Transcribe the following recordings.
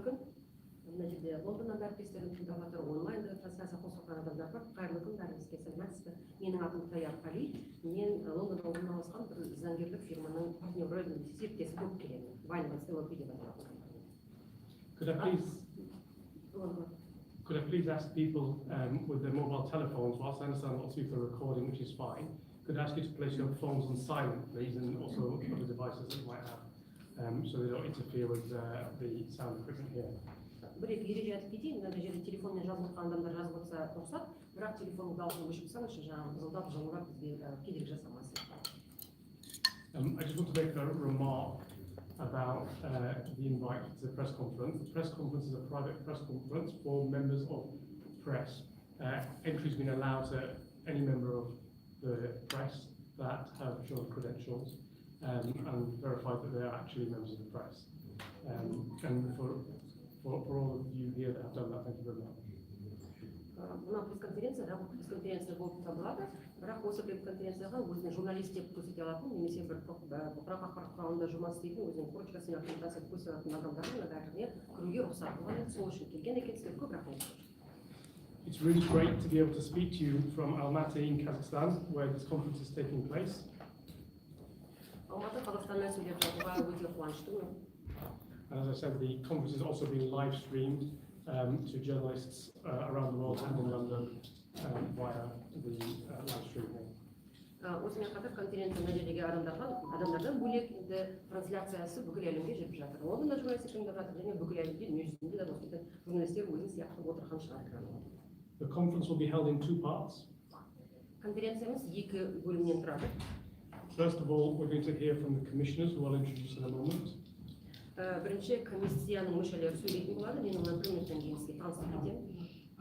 күн. Мына жерде Лондоннан әріптестерім тыңдап жатыр, онлайнда трансляция қосылған адамдар бар. Қайырлы күн, бәріңізге сәлеметсіз бе? Менің атым Қаңтарды. Мен Лондонда орналасқан бір заңгерлік фирманың партнері, серіктесі болып келемін. Вайнманс ЛЛП деп аталатын. Could I please ask people with their mobile telephones, whilst I understand lots of people are recording, which is fine, could I ask you to place your phones on silent, please, and also other devices that you might have, so they don't interfere with the sound equipment here. Бір-екі ереже айтып кетейін, мына жерде телефонмен жазып отқан адамдар жазып отса рұқсат, бірақ телефонның дауысын өшіріп тастаңызшы, жаңағы ызылдап жылылап бізге кедергі жасамасын. I just want to make a remark about the invite to the press conference. The press conference is a private press conference for members of press. Entry has been allowed to any member of the press that have shown credentials and verified that they are actually members of the press. And for all of you here that have done that, thank you very much. Мына пресс-конференция болып табылады, бірақ осы пресс-конференцияға өзін журналист деп көрсете алатын, немесе бір бұқаралық ақпарат құралында жұмыс істейтін, өзінің корочкасымен аккредитация көрсете алатын адамдардың бәріне кіруге рұқсат болған, сол үшін келген екенсіздер, көп рахмет. It's really great to be able to speak to you from Almaty in Kazakhstan, where this conference is taking place. Алматы, Қазақстаннан сөйлеп жатуға өте қуаныштымын. And as I said, the conference is also being live streamed to journalists around the world and in London via the live streaming. Осымен қатар конференция мына жердегі адамдардан бөлек енді трансляциясы бүкіл әлемге жетіп жатыр. Лондонда журналистер тыңдап жатыр және бүкіл әлемде дүние жүзінде де осындай журналистер өзін сияқты отырған шығар. The conference will be held in two parts. Конференциямыз екі бөлімнен тұрады. First of all, we're going to hear from the commissioners, who I'll introduce in a moment. Бірінші комиссияның мүшелері сөйлейтін болады, мен онан бір минуттан кейін сізге таныстырып кетемін.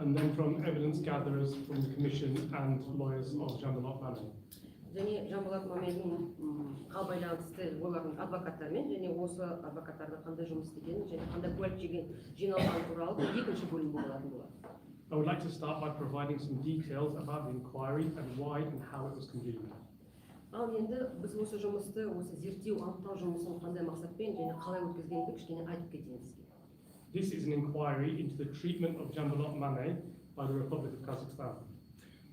And then from evidence gatherers from the commission and lawyers of Jean-Benoît Manet. Және Жан-Болат Маминнің байланысты олардың адвокаттарымен және осы адвокаттардың қандай жұмыс істегенін және қандай куәлік жиналғаны туралы екінші бөлім болатын болады. I would like to start by providing some details about the inquiry and why and how it was convened. Ал енді біз осы жұмысты, осы зерттеу, анықтау жұмысын қандай мақсатпен және қалай өткізгенді кішкене айтып кетейін сізге. This is an inquiry into the treatment of Jean-Benoît Manet by the Republic of Kazakhstan.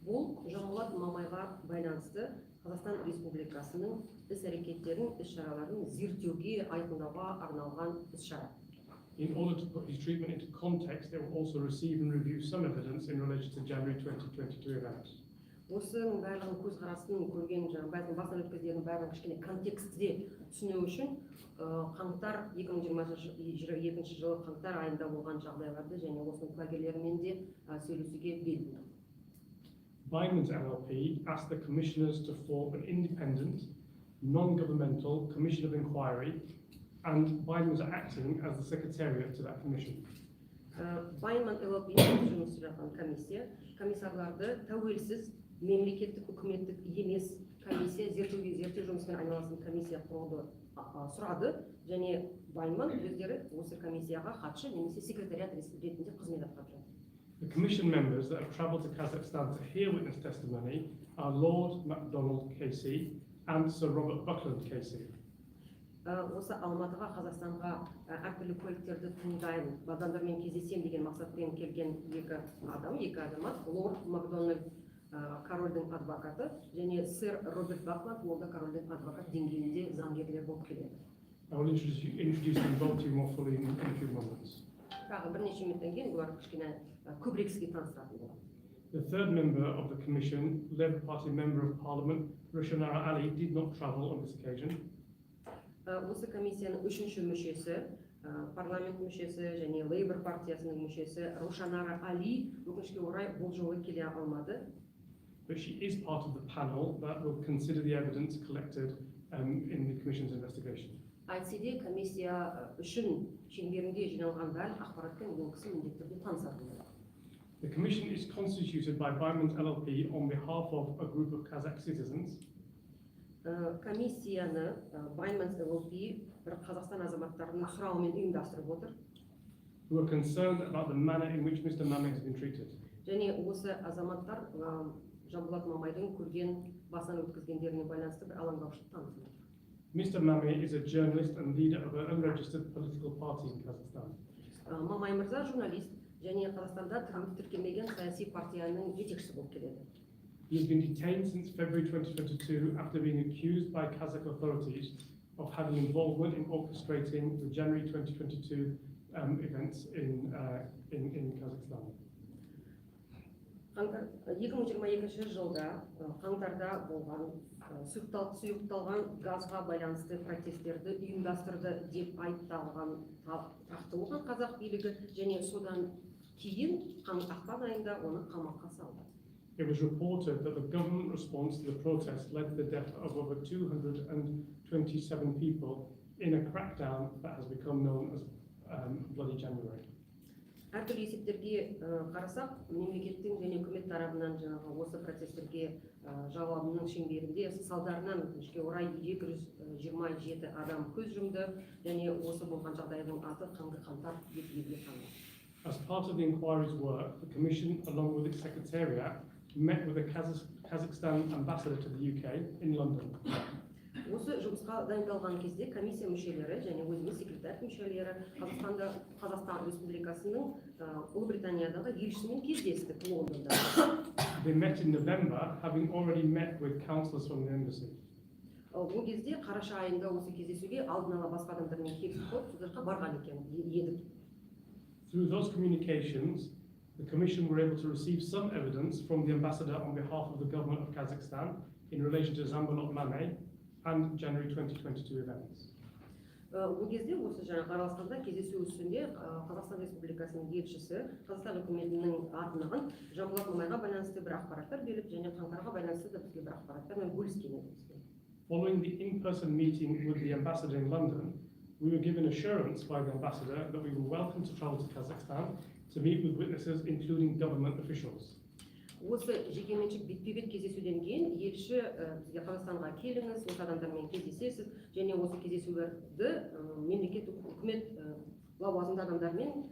Бұл Жан-Болат Мамайға байланысты Қазақстан Республикасының іс-әрекеттерін, іс-шараларын зерттеуге, айқындауға арналған іс-шара. In order to put his treatment into context, they will also receive and review some evidence in relation to January 2022 events. Осының барлығын көзқарасын көрген, бәлкім басынан өткізгеннің бәрін кішкене контекстте түсіну үшін қаңтар 2022 жылы қаңтар айында болған жағдайларды және осының куәгерлерімен де сөйлесуге бел будық. Weinmann's LLP asked the commissioners to form an independent, non-governmental commission of inquiry, and Weinmann's acting as the secretariat to that commission. Weinmann LLP-ның жұмыс жасаған комиссарларды тәуелсіз мемлекеттік үкіметтік емес комиссия, зерттеу жұмысымен айналысатын комиссия құруды сұрады, және Weinmann өздері осы комиссияға хатшы немесе секретариат ретінде қызмет атқарып жатыр. The commission members that have travelled to Kazakhstan to hear witness testimony are Lord MacDonald KC and Sir Robert Buckland KC. Осы Алматыға, Қазақстанға әртүрлі көліктерді тыңдаймын, адамдармен кездесем деген мақсатпен келген екі азамат, Лорд Макдональд корольдің адвокаты және сэр Роберт Бакланд, ол да корольдің адвокат деңгейінде заңгерлер болып келеді. I will introduce them both to you more fully in a few moments. Тағы бірнеше минуттан кейін олар кішкене көбірек сізге таныстыратын болады. The third member of the commission, Labour Party Member of Parliament, Rushanara Ali, did not travel on this occasion. Осы комиссияның үшінші мүшесі, парламент мүшесі және Labour партиясының мүшесі Рушанара Али өкінішке орай бұл жолы келе алмады. But she is part of the panel that will consider the evidence collected in the commission's investigation. Айтсе де комиссия үшін шеңберінде жиналған барлық ақпаратпен ол кісі міндетті түрде танысатын болады. The commission is constituted by Weinmann's LLP on behalf of a group of Kazakh citizens. Комиссияны Weinmann's LLP бір Қазақстан азаматтарының сұрауымен ұйымдастырып отыр. Who are concerned about the manner in which Mr. Mamet has been treated. Және осы азаматтар Жан-Болат Мамайдың көрген басынан өткізгендеріне байланысты бір алаңдаушылық танытып отыр. Mr. Mamet is a journalist and leader of an unregistered political party in Kazakhstan. Мамай мырза журналист және Қазақстанда тіркелмеген саяси партияның жетекшісі болып келеді. He has been detained since February 2022 after being accused by Kazakh authorities of having involvement in orchestrating the January 2022 events in Kazakhstan. 2022 жылда қаңтарда болған сұйықталған газға байланысты протесттерді ұйымдастырды деп айыпталған тұрақтылығы қазақ билігі және содан кейін ақпан айында оны қамаққа салды. It was reported that the government response to the protest led to the death of over 227 people in a crackdown that has become known as Bloody January. Әртүрлі есептерге қарасақ, мемлекеттің және үкімет тарапынан осы протесттерге жауабының шеңберінде салдарынан өкінішке орай 227 адам көз жұмды және осы болған жағдайдың аты қаңтар деп елге танылды. As part of the inquiry's work, the Commission, along with its Secretariat, met with the Kazakhstan ambassador to the UK in London. Осы жұмысқа дайындалған кезде комиссия мүшелері және өзіміз секретарь мүшелері Қазақстан Республикасының Ұлыбританиядағы елшісімен кездестік Лондонда. They met in November, having already met with counsellors from the embassy. Бұл кезде қараша айында осы кездесуге алдын ала басқа адамдармен келісіп қойып, сол жаққа барған екен едік. Through those communications, the Commission were able to receive some evidence from the ambassador on behalf of the government of Kazakhstan in relation to Zambalot Mame and January 2022 events. Бұл кезде осы жаңа қараласқанда кездесу үстінде Қазақстан Республикасының елшісі Қазақстан үкіметінің атынан Жамбылат Мамайға байланысты бір ақпараттар беріп, және қаңтарға байланысты да бізге бір ақпараттармен бөліскен еді. Following the in-person meeting with the ambassador in London, we were given assurance by the ambassador that we were welcome to travel to Kazakhstan to meet with witnesses, including government officials. Осы жекеменшік бетпе-бет кездесуден кейін елші бізге Қазақстанға келіңіз, осы адамдармен кездесесіз, және осы кездесулерді мемлекет үкімет лауазымды адамдармен,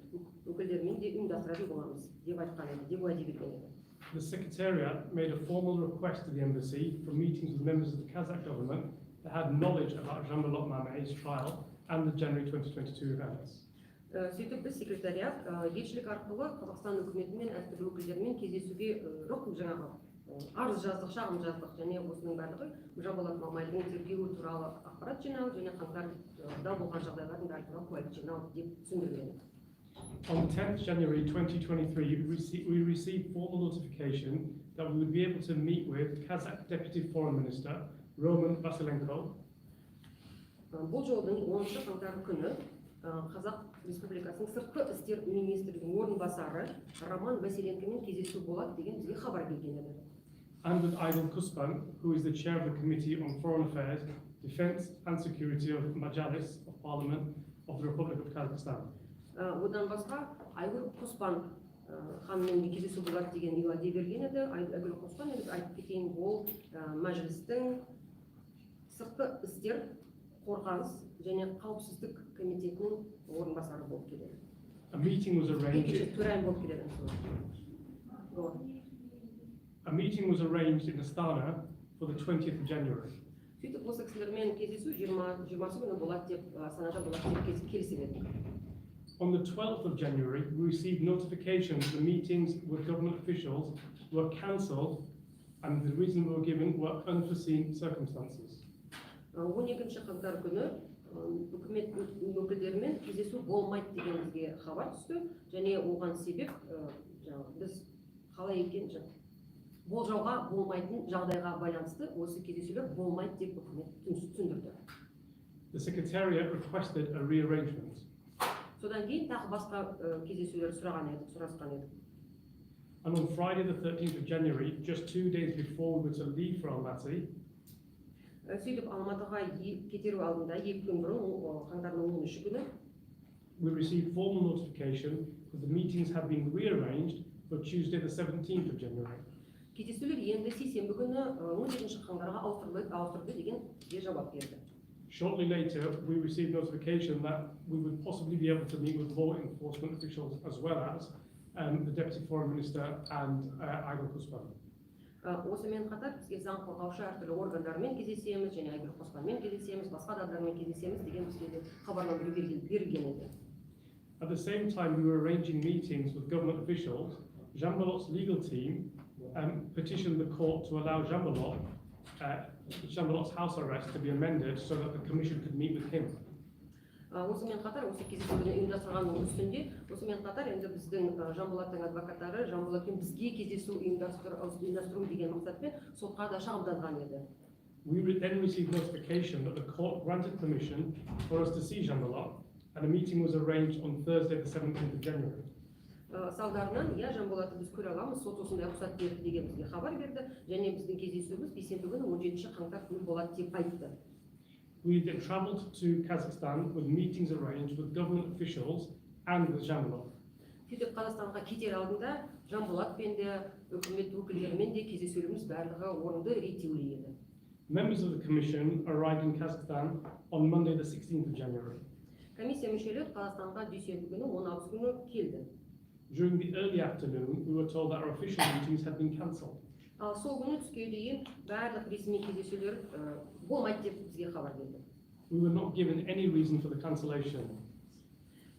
өкілдермен де ұйымдастыратын боламыз деп айтқан еді, деп уәде берген еді. The Secretariat made a formal request to the embassy for meetings with members of the Kazakh government that had knowledge about Zambalot Mame's trial and the January 2022 events. Сөйтіп біз секретариат елшілік арқылы Қазақстан үкіметімен әртүрлі өкілдермен кездесуге жаңағы арыз жаздық, шағым жаздық, және осының барлығы Замбалот Мамайдың тергеуі туралы ақпарат жинау және қаңтарда болған жағдайлардың бәрі туралы куәлік жинау деп түсіндірген. On 10th January 2023, we received formal notification that we would be able to meet with Kazakh Deputy Foreign Minister Roman Vasilenko. Бұл жолдың 10 қаңтар күні Қазақ Республикасының сыртқы істер министрінің орынбасары Роман Василенкомен кездесу болады деген бізге хабар келген еді. And with Aydın Kuspan, who is the chair of the Committee on Foreign Affairs, Defense and Security of Majalis of Parliament of the Republic of Kazakhstan. Одан басқа Айгүл Құспан ханыммен кездесу болады деген уәде берген еді. Айгүл Құспан, айтып кетейін, ол мәжілістің сыртқы істер, қорғаныс және қауіпсіздік комитетінің орынбасары болып келеді. A meeting was arranged. Төрайым болып келеді. A meeting was arranged in Astana for the 20th of January. Сөйтіп осы кісілермен кездесу 20-сы күні болады деп, Астанада болады деп келісіп едік. On the 12th of January, we received notification that the meetings with government officials were cancelled, and the reason we were given were unforeseen circumstances. 12 қаңтар күні үкімет өкілдерімен кездесу болмайды деген бізге хабар түсті, және оған себеп біз қалай екен болжауға болмайтын жағдайға байланысты осы кездесулер болмайды деп үкімет түсіндірді. The Secretariat requested a rearrangement. Содан кейін тағы басқа кездесулер сұрасқан едік. And on Friday the 13th of January, just 2 days before we were to leave for Almaty, сөйтіп Алматыға кетеру алдында 2 күн бұрын, қаңтардың 13 күні, we received formal notification that the meetings had been rearranged for Tuesday the 17th of January. Кездесулер енді сейсенбі күні 17 қаңтарға ауыстырылды деген жауап берді. Shortly later, we received notification that we would possibly be able to meet with law enforcement officials as well as the Deputy Foreign Minister and Aydın Kuspan. Осымен қатар бізге заң қорғаушы әртүрлі органдармен кездесеміз, және Айгүл Құспанмен кездесеміз, басқа адамдармен кездесеміз деген бізге хабарландыру берілген еді. At the same time, we were arranging meetings with government officials. Jean Balot's legal team petitioned the court to allow Jean Balot's house arrest to be amended so that the commission could meet with him. Осымен қатар, осы кездесуді ұйымдастырғанның үстінде, осымен қатар енді біздің Жанболаттың адвокаттары Жанболатпен бізге кездесу ұйымдастыру деген мақсатпен сотқа да шағымданған еді. We then received notification that the court granted permission for us to see Jean Balot, and a meeting was arranged on Thursday, the 17th of January. Салдарынан, Жанболатты біз көре аламыз, сот осындай рұқсат берді деген бізге хабар берді, және біздің кездесуіміз бейсенбі күні 17 қаңтар күні болады деп айтты. We then traveled to Kazakhstan with meetings arranged with government officials and with Jean Balot. Сөйтіп Қазақстанға кетер алдында Жанболатпен де, үкімет өкілдерімен де кездесулеріміз барлығы орынды реттеулі еді. Members of the commission arrived in Kazakhstan on Monday, the 16th of January. Комиссия мүшелері Қазақстанға дүйсенбі күні 16 күні келді. During the early afternoon, we were told that our official meetings had been cancelled. Ал сол күні түске дейін барлық ресми кездесулер болмайды деп бізге хабар келді. We were not given any reason for the cancellation.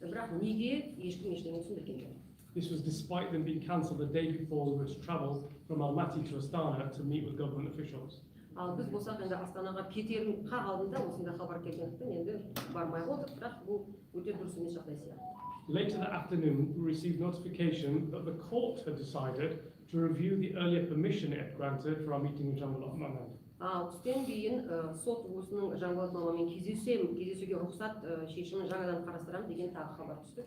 Бірақ неге ешкім ештеңе түсіндірген жоқ. This was despite them being cancelled the day before we were to travel from Almaty to Astana to meet with government officials. Ал біз болсақ енді Астанаға кетердің қақ алдында осындай хабар келгендіктен енді бармай қойдық, бірақ бұл өте дұрыс емес жағдай сияқты. Later that afternoon, we received notification that the court had decided to review the earlier permission it had granted for our meeting with Jean Balot Maman. Түстен кейін сот өзінің Жанболат мамамен кездесуге рұқсат шешімін жаңадан қарастырамын деген тағы хабар түсті.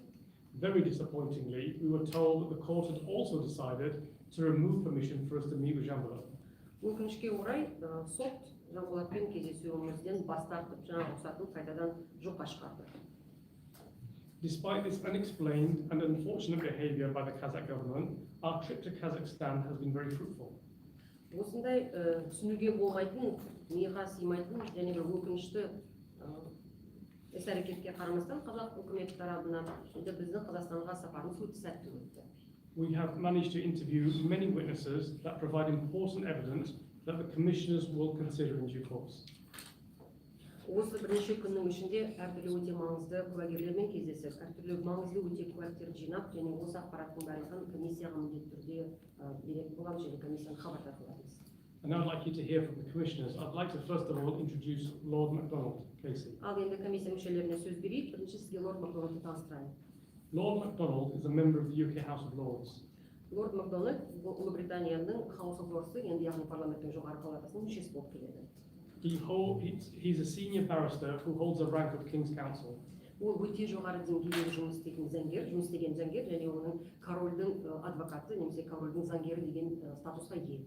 Very disappointingly, we were told that the court had also decided to remove permission for us to meet with Jean Balot. Өкінішке орай сот Жанболатпен кездесуімізден бас тартып, жаңа рұқсатын қайтадан жоққа шығарды. Despite this unexplained and unfortunate behavior by the Kazakh government, our trip to Kazakhstan has been very fruitful. Осындай түсінуге болмайтын, миға сыймайтын және бір өкінішті іс-әрекетке қарамастан қазақ үкіметі тарапынан біздің Қазақстанға сапарымыз өте сәтті өтті. We have managed to interview many witnesses that provide important evidence that the commissioners will consider in due course. Осы бірнеше күннің ішінде әртүрлі өте маңызды куәгерлермен кездесіп, әртүрлі маңызды өте куәліктерді жинап, және осы ақпараттың барлығын комиссияға міндетті түрде беретін боламыз және комиссияны хабардар қыламыз. And I'd like you to hear from the commissioners. I'd like to first of all introduce Lord MacDonald, Casey. Ал енді комиссия мүшелеріне сөз берейік. Бірінші сізге Лорд Макдоналдты таныстырайын. Lord MacDonald is a member of the UK House of Lords. Лорд Макдоналд Ұлыбританияның House of Lords'ы, енді яғни парламенттің жоғары палатасының мүшесі болып келеді. He's a senior barrister who holds the rank of King's Counsel. Ол өте жоғары деңгейде жұмыс істеген заңгер, және оның корольдің адвокаты немесе корольдің заңгері деген статусқа ие.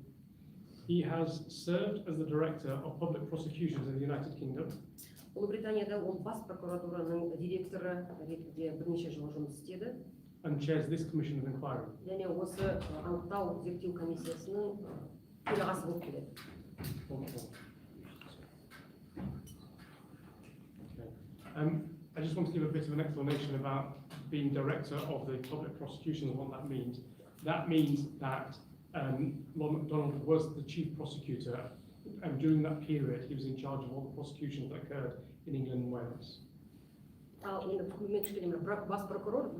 He has served as the director of public prosecutions in the United Kingdom. Ұлыбританияда ол бас прокуратураның директоры ретінде бірнеше жыл жұмыс істеді. And chairs this commission of inquiry. Және осы анықтау зерттеу комиссиясының төрағасы болып келеді. I just want to give a bit of an explanation about being director of the public prosecutions and what that means. That means that Lord MacDonald was the chief prosecutor, and during that period he was in charge of all the prosecutions that occurred in England and Wales. Бас прокурор,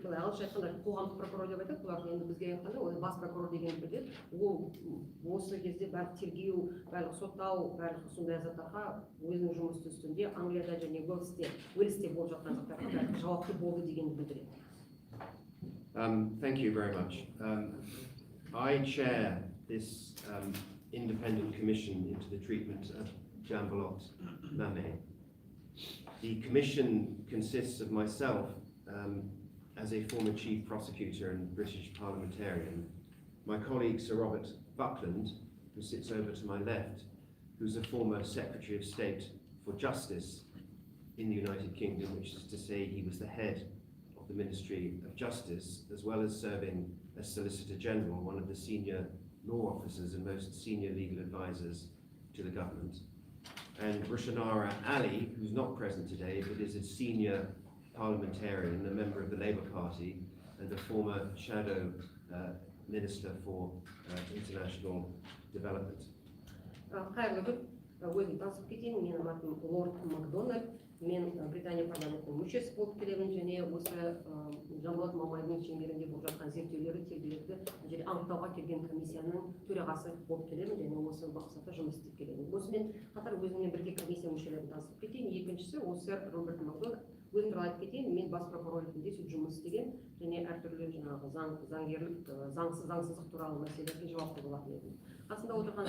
былай ағылшынша айтқанда қоғамдық прокурор деп айтады, бұлар енді бізге айтқанда ол бас прокурор деген біледі. Ол осы кезде барлық тергеу, барлық соттау, барлық сондай заттарға өзінің жұмыс үстінде Англияда және Уэльсте болып жатқан заттарға жауапты болды дегенді білдіреді. Thank you very much. I chair this independent commission into the treatment of Jean Balot Mamet. The commission consists of myself as a former chief prosecutor and British parliamentarian, my colleague Sir Robert Buckland, who sits over to my left, who's a former Secretary of State for Justice in the United Kingdom, which is to say he was the head of the Ministry of Justice, as well as serving as Solicitor General, one of the senior law officers and most senior legal advisors to the government. And Rushanara Ali, who's not present today, but is a senior parliamentarian, a member of the Labour Party, and a former shadow minister for international development. Қайырлы күн, өзім танысып кетейін, менің атым Лорд Макдоналд, мен Британия парламентінің мүшесі болып келемін, және осы Жанболат Мамайдың шеңберінде болып жатқан зерттеулерді, тергеулерді анықтауға келген комиссияның төрағасы болып келемін, және осы мақсатта жұмыс істеп келемін. Осымен қатар өзіммен бірге комиссия мүшелерін таныстырып кетейін. Екіншісі осы Роберт Макдон. Өзім туралы айтып кетейін, мен бас прокурор ретінде жұмыс істеген, және әртүрлі жаңағы заңгерлік, заңсыздық туралы мәселелерге жауапты болатын едім. Қасында отырған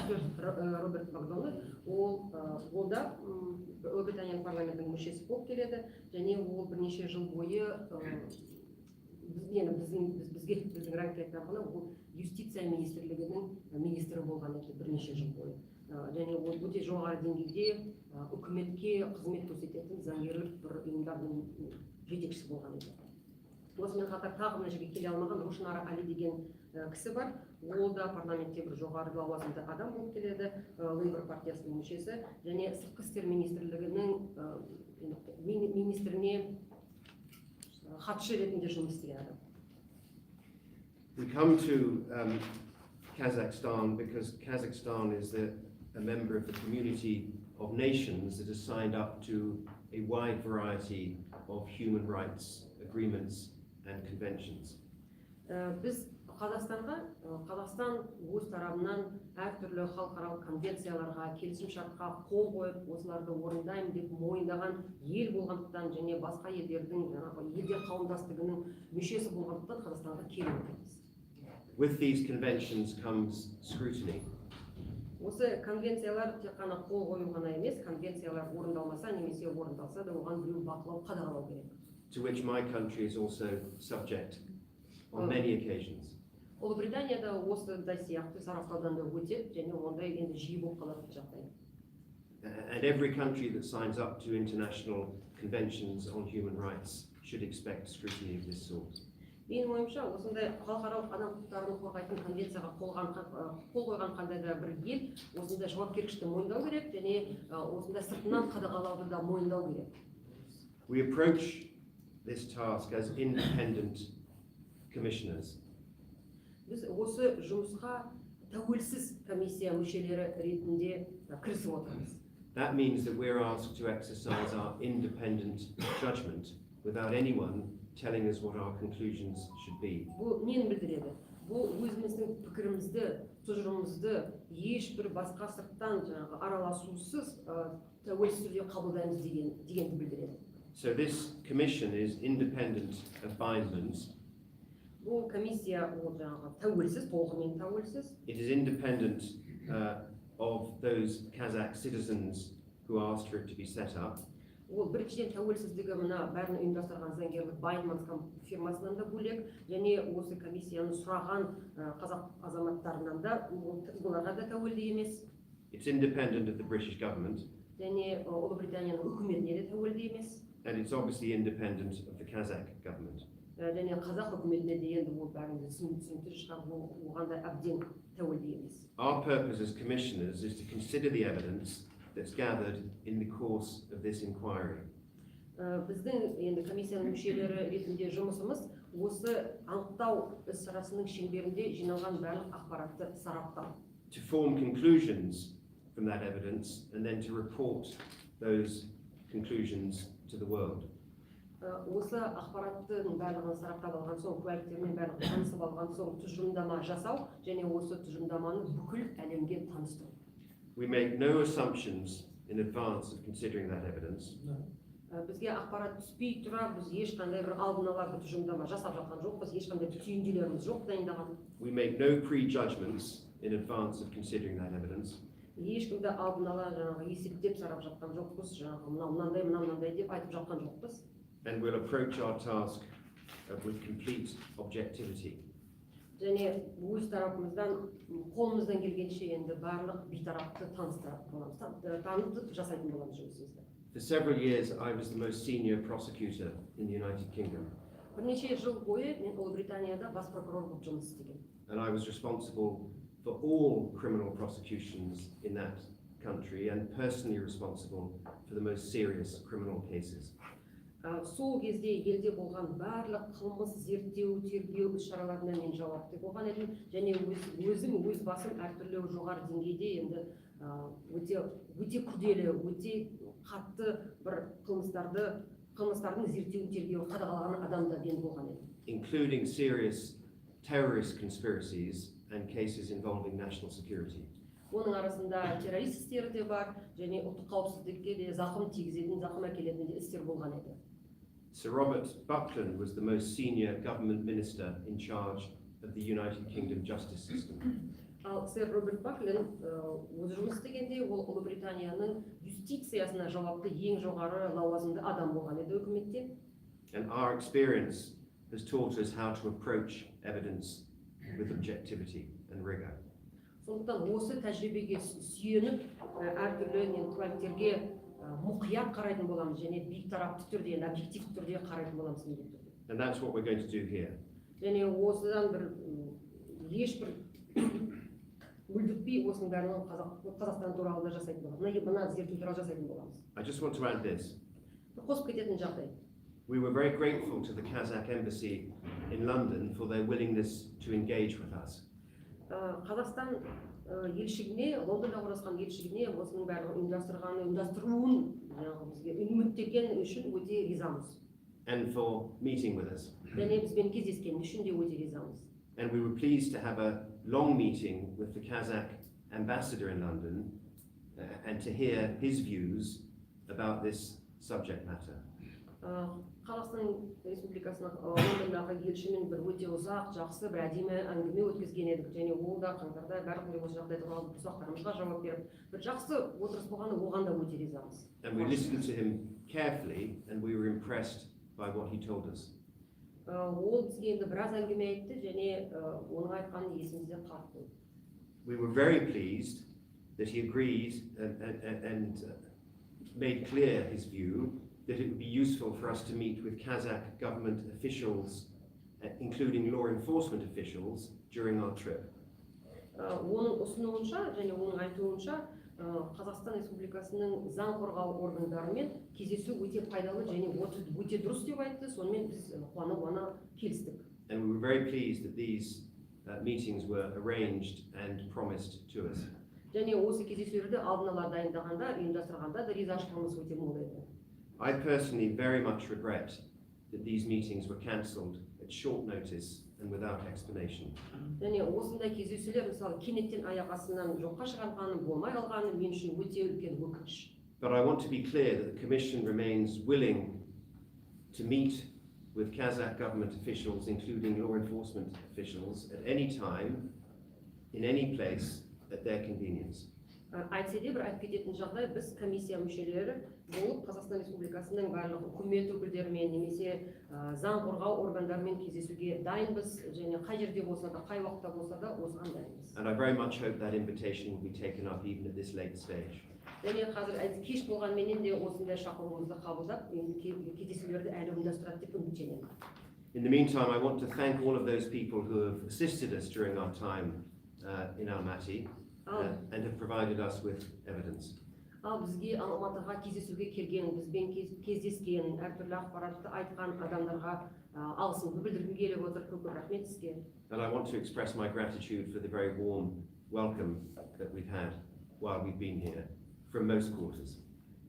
Роберт Макдон, ол да Британия парламентінің мүшесі болып келеді, және ол бірнеше жыл бойы біздің рангтарында ол юстиция министрлігінің министрі болған еді бірнеше жыл бойы. Және ол өте жоғары деңгейде үкіметке қызмет көрсететін заңгерлік бір ұйымдардың жетекшісі болған еді. Осымен қатар тағы мына жерге келе алмаған Рушнара Али деген кісі бар. Ол да парламентте бір жоғары лауазымды адам болып келеді, Лейбор партиясының мүшесі, және сыртқы істер министрлігінің министріне хатшы ретінде жұмыс істеген адам. We come to Kazakhstan because Kazakhstan is a member of the community of nations that has signed up to a wide variety of human rights agreements and conventions. Біз Қазақстан өз тарабынан әртүрлі халықаралық конвенцияларға, келісімшартқа қол қойып, осыларды орындаймын деп мойындаған ел болғандықтан, және басқа елдердің елдер қауымдастығының мүшесі болғандықтан Қазақстанға келіп отырмыз. With these conventions comes scrutiny. Осы конвенциялар тек қана қол қою ғана емес, конвенциялар орындалмаса немесе орындалса да оған біреу бақылау, қадағалау керек. To which my country is also subject on many occasions. Ұлыбританияда осындай сияқты сараптаудан да өтеді, және ондай енді жиі болып қалатын жағдай. And every country that signs up to international conventions on human rights should expect scrutiny of this sort. Менің ойымша, осындай халықаралық адам құқықтарын қорғайтын конвенцияға қол қойған қандай да бір ел осындай жауапкершілікті мойындау керек, және осындай сыртынан қадағалауды да мойындау керек. We approach this task as independent commissioners. Біз осы жұмысқа тәуелсіз комиссия мүшелері ретінде кірісіп отырмыз. That means that we're asked to exercise our independent judgment without anyone telling us what our conclusions should be. Бұл нені білдіреді? Бұл өзіміздің пікірімізді, тұжырымымызды ешбір басқа сырттан араласусыз тәуелсіз түрде қабылдаймыз дегенді білдіреді. So this commission is independent of Bindman's. Бұл комиссия тәуелсіз, толығымен тәуелсіз. It is independent of those Kazakh citizens who asked for it to be set up. Ол біріншіден тәуелсіздігі мына бәрін ұйымдастырған заңгерлік Байманс фирмасынан да бөлек, және осы комиссияны сұраған қазақ азаматтарынан да оларға да тәуелді емес. It's independent of the British government. Және Ұлыбританияның үкіметіне де тәуелді емес. And it's obviously independent of the Kazakh government. Және қазақ үкіметіне де енді ол бәрінде түсінікті шығар, оған да әбден тәуелді емес. Our purpose as commissioners is to consider the evidence that's gathered in the course of this inquiry. Біздің енді комиссияның мүшелері ретінде жұмысымыз осы анықтау іс-шарасының шеңберінде жиналған барлық ақпаратты сараптау. To form conclusions from that evidence and then to report those conclusions to the world. Осы ақпараттың барлығын сараптап алған соң, куәліктермен барлығын танысып алған соң тұжырымдама жасау, және осы тұжырымдаманы бүкіл әлемге таныстыру. We make no assumptions in advance of considering that evidence. Бізге ақпарат түспей тұра, біз ешқандай бір алдын ала бір тұжырымдама жасап жатқан жоқпыз, ешқандай түйіндеулеріміз жоқ дайындаған. We make no prejudgments in advance of considering that evidence. Ешкімді алдын ала есептеп сарап жатқан жоқпыз, мынандай деп айтып жатқан жоқпыз. And we'll approach our task with complete objectivity. Және өз тарапымыздан қолымыздан келгенше енді барлық бейтарапты таныстырып боламыз, танытып жасайтын боламыз жұмысымызды. For several years, I was the most senior prosecutor in the United Kingdom. Бірнеше жыл бойы мен Ұлыбританияда бас прокурор болып жұмыс істеген. And I was responsible for all criminal prosecutions in that country and personally responsible for the most serious criminal cases. Сол кезде елде болған барлық қылмыс, зерттеу, тергеу іс-шараларына мен жауапты болған едім, және өз басым әртүрлі жоғары деңгейде енді өте күрделі, өте қатты бір қылмыстардың зерттеуін тергеуін қадағалаған адам да мен болған едім. including serious terrorist conspiracies and cases involving national security. Оның арасында террорист істері де бар, және ұлттық қауіпсіздікке де зақым тигізетін, зақым әкелетін де істер болған еді. Sir Robert Buckland was the most senior government minister in charge of the United Kingdom justice system. Ал сэр Роберт Бакленд өзі жұмыс істегенде ол Ұлыбританияның юстициясына жауапты ең жоғары лауазымды адам болған еді үкіметте. And our experience has taught us how to approach evidence with objectivity and rigor. Сондықтан осы тәжірибеге сүйеніп, әртүрлі куәліктерге мұқият қарайтын боламыз, және бейтарапты түрде, объективті түрде қарайтын боламыз міндетті түрде. And that's what we're going to do here. Және осыдан бір ешбір мүлдікпей осының бәрін Қазақстан туралы да жасайтын боламыз. Мына зерттеу туралы жасайтын боламыз. I just want to add this. Қосып кететін жағдай. We were very grateful to the Kazakh embassy in London for their willingness to engage with us. Қазақстан елшігіне, Лондонда орналасқан елшігіне осының бәрін ұйымдастыруын бізге үміттеген үшін өте ризамыз. And for meeting with us. Және бізбен кездескен үшін де өте ризамыз. And we were pleased to have a long meeting with the Kazakh ambassador in London and to hear his views about this subject matter. Қазақстан Республикасының Лондондағы елшімен бір өте ұзақ, жақсы, бір әдемі әңгіме өткізген едік. Және ол да қаңтарда бәрі осы жағдай туралы сұрақтарымызға жауап беріп, бір жақсы отырыс болғанда оған да өте ризамыз. And we listened to him carefully and we were impressed by what he told us. Ол бізге енді біраз әңгіме айтты, және оның айтқанын есімізде қалды. We were very pleased that he agreed and made clear his view that it would be useful for us to meet with Kazakh government officials, including law enforcement officials, during our trip. Оның ұсынуынша және оның айтуынша Қазақстан Республикасының заң қорғау органдарымен кездесу өте пайдалы және өте дұрыс деп айтты. Сонымен біз қуана келістік. And we were very pleased that these meetings were arranged and promised to us. Және осы кездесулерді алдын ала дайындағанда, ұйымдастырғанда да ризашылығымыз өте мол еді. I personally very much regret that these meetings were cancelled at short notice and without explanation. Және осындай кездесулер мысалы кенеттен аяқ астынан жоққа шығарғаны, болмай қалғаны мен үшін өте үлкен өкініш. But I want to be clear that the Commission remains willing to meet with Kazakh government officials, including law enforcement officials, at any time, in any place, at their convenience. Айтсе де бір айтып кететін жағдай, біз комиссия мүшелері болып Қазақстан Республикасының барлық үкімет өкілдерімен немесе заң қорғау органдарымен кездесуге дайынбыз, және қай жерде болса да, қай уақытта болса да осыған дайынбыз. And I very much hope that invitation will be taken up even at this late stage. Және қазір кеш болғанменен де осындай шақыруымызды қабылдап, кездесулерді әлі ұйымдастырады деп үміттенемін. In the meantime, I want to thank all of those people who have assisted us during our time in Almaty and have provided us with evidence. Ал бізге Алматыға кездесуге келген, бізбен кездескен, әртүрлі ақпаратты айтқан адамдарға алғысымды білдіргім келіп отыр. Көп рахмет сізге. And I want to express my gratitude for the very warm welcome that we've had while we've been here from most quarters.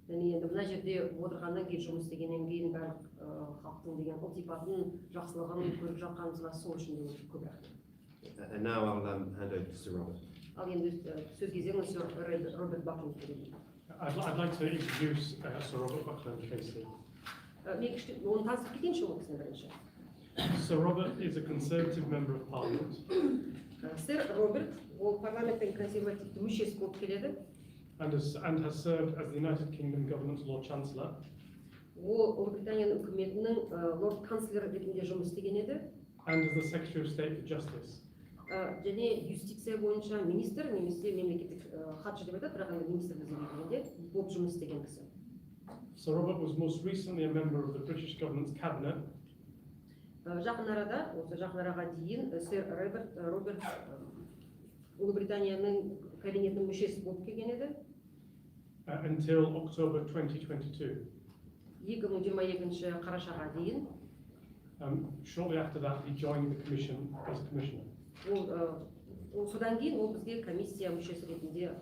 Және енді мына жерде отырғаннан кейін жұмыс істегеннен кейін барлық халықтың деген ілтипатын, жақсылығын көріп жатқанымызға сол үшін де көп рахмет. And now I'll hand over to Sir Robert. Ал енді сөз кезегін сэр Роберт Бакленд береді. I'd like to introduce Sir Robert Buckland Casey. Мен оны таныстырып кетейінші ол кісіні бірінші. Sir Robert is a Conservative Member of Parliament. Сэр Роберт ол парламенттің консервативті мүшесі болып келеді. And has served as the United Kingdom Government's Lord Chancellor. Ол Ұлыбританияның үкіметінің лорд канцлері ретінде жұмыс істеген еді. And as the Secretary of State for Justice. Және юстиция бойынша министр немесе мемлекеттік хатшы деп айтады, бірақ енді министр деңгейінде болып жұмыс істеген кісі. Sir Robert was most recently a member of the British government's cabinet. Жақын арада, осы жақын араға дейін сэр Роберт Ұлыбританияның кабинетінің мүшесі болып келген еді. Until October 2022. 2022 қарашаға дейін. Shortly after that, he joined the Commission as a Commissioner. Содан кейін ол бізге комиссия мүшесі ретінде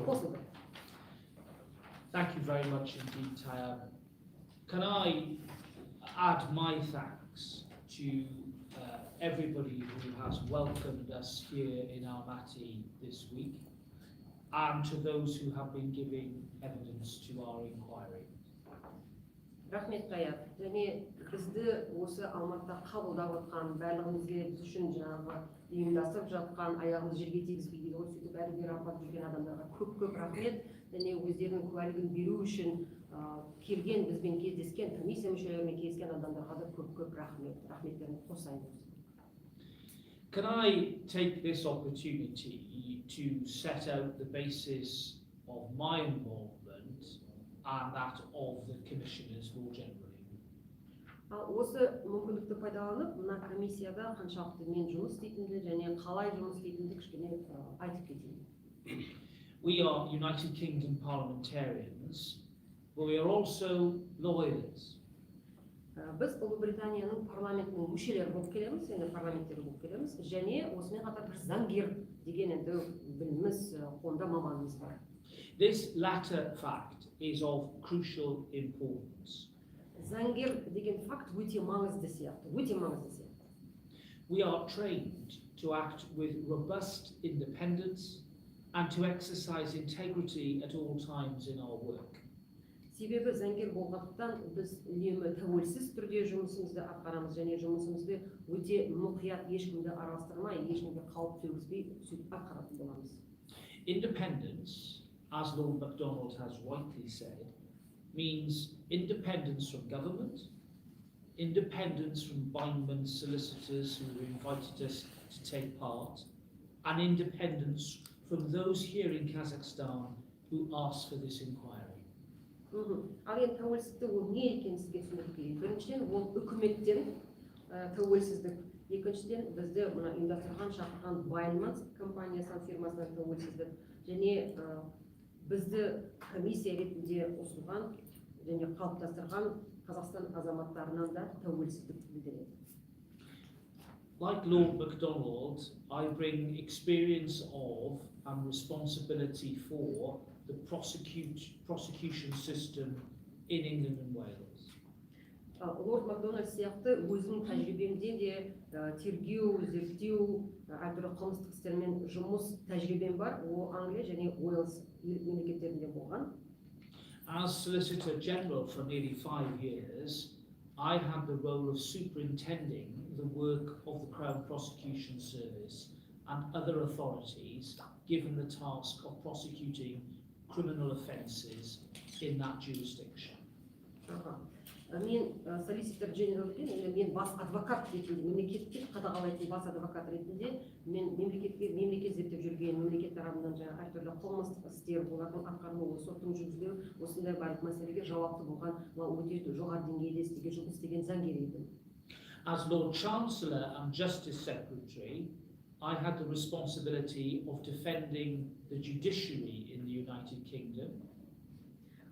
қосылды. Thank you very much indeed, Tayab. Can I add my thanks to everybody who has welcomed us here in Almaty this week, and to those who have been giving evidence to our inquiry. Рахмет Таяп. Және бізді осы Алматыда қабылдап отқан, барлығымызге біз үшін жаңағы ұйымдастырып жатқан, аяғымыз жерге тигізбей дейді ғой, сөйтіп әрі бері апарып жүрген адамдарға көп рахмет. Және өздерінің куәлігін беру үшін келген, бізбен кездескен, комиссия мүшелерімен кездескен адамдарға да көп рахмет. Рахметтерін қосайын. Can I take this opportunity to set out the basis of my involvement and that of the commissioners more generally? Осы мүмкіндікті пайдаланып, мына комиссияда қаншалықты мен жұмыс істейтінді және қалай жұмыс істейтінді кішкене айтып кетейін. We are United Kingdom parliamentarians, but we are also lawyers. Біз Ұлыбританияның парламентінің мүшелері болып келеміз, енді парламенттері болып келеміз, және осымен қатар бір заңгер деген енді біліміміз, онда маманымыз бар. This latter fact is of crucial importance. Заңгер деген факт өте маңызды сияқты. We are trained to act with robust independence and to exercise integrity at all times in our work. Себебі заңгер болғандықтан біз үнемі тәуелсіз түрде жұмысымызды атқарамыз және жұмысымызды өте мұқият, ешкімді араластырмай, ешкімге қауіп төгізбей сөйтіп атқаратын боламыз. Independence, as Lord MacDonald has rightly said, means independence from government, independence from bindman solicitors who invited us to take part, and independence from those here in Kazakhstan who asked for this inquiry. Ал енді тәуелсіздік ол не екенін сізге түсіндіріп кетейін. Біріншіден ол үкіметтен тәуелсіздік, екіншіден бізді мына ұйымдастырған шақырған Байман компаниясынан, фирмасынан тәуелсіздік, және бізді комиссия ретінде ұсынған және қалыптастырған Қазақстан азаматтарынан да тәуелсіздік білдіреді. Like Lord MacDonald, I bring experience of and responsibility for the prosecution system in England and Wales. Лорд Макдональд сияқты өзінің тәжірибемде де тергеу, зерттеу, әртүрлі қылмыстық істермен жұмыс тәжірибем бар. Ол Англия және Уэльс мемлекеттерінде болған. As Solicitor General for nearly 5 years, I had the role of superintending the work of the Crown Prosecution Service and other authorities given the task of prosecuting criminal offences in that jurisdiction. Мен солиситор дженерал екен, мен бас адвокат ретінде, мемлекетті қадағалайтын бас адвокат ретінде, мен мемлекет зерттеп жүрген, мемлекет тарапынан жаңа әртүрлі қылмыстық істер, олардың атқарылуы, соттың жүргізілуі, осындай барлық мәселеге жауапты болған, өте жоғары деңгейде жұмыс істеген заңгер едім. As Lord Chancellor and Justice Secretary, I had the responsibility of defending the judiciary in the United Kingdom.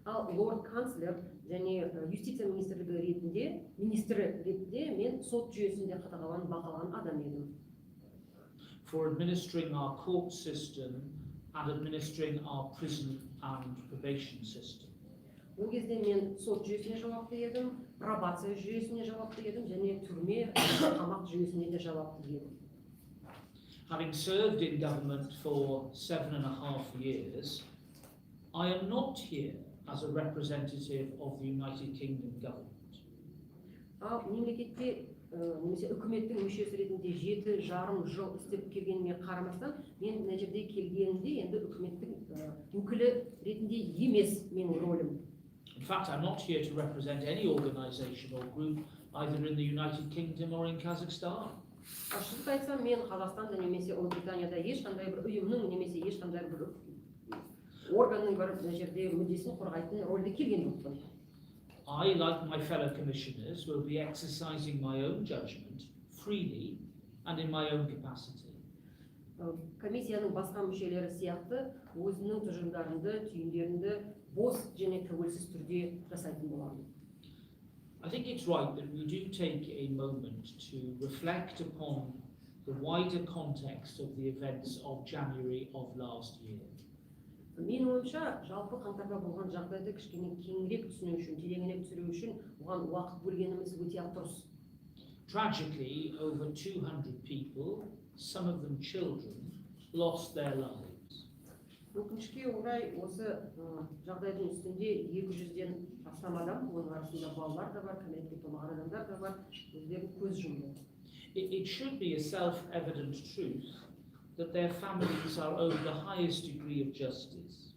Ал Лорд канцлер және юстиция министрлігі ретінде мен сот жүйесінде қадағаланып бақылаған адам едім. For administering our court system and administering our prison and probation system. Ол кезде мен сот жүйесіне жауапты едім, пробация жүйесіне жауапты едім және түрме, қамақ жүйесіне де жауапты едім. Having served in government for 7.5 years, I am not here as a representative of the United Kingdom government. Ал мемлекетте немесе үкіметтің мүшесі ретінде 7,5 жыл істеп келгеніме қарамастан, мен мына жерде келгенімде енді үкіметтің өкілі ретінде емес менің ролім. In fact, I'm not here to represent any organization or group either in the United Kingdom or in Kazakhstan. Шынымды айтсам, мен Қазақстанда немесе Ұлыбританияда ешқандай бір ұйымның немесе ешқандай бір органның бір жерде мүддесін қорғайтын рөлде келген жоқпын. I, like my fellow commissioners, will be exercising my own judgment freely and in my own capacity. Комиссияның басқа мүшелері сияқты өзінің тұжырымдарымды, түйіндерімді бос және тәуелсіз түрде жасайтын боламын. I think it's right that we do take a moment to reflect upon the wider context of the events of January of last year. Менің ойымша, жалпы қаңтарда болған жағдайды кішкене кеңірек түсіну үшін, тереңірек түсіру үшін оған уақыт бөлгеніміз өте дұрыс. Tragically, over 200 people, some of them children, lost their lives. Өкінішке орай осы жағдайдың үстінде 200-ден астам адам, оның арасында балалар да бар, кәмелетке толмаған адамдар да бар, өздерін көз жұмды. It should be a self-evident truth that their families are owed the highest degree of justice.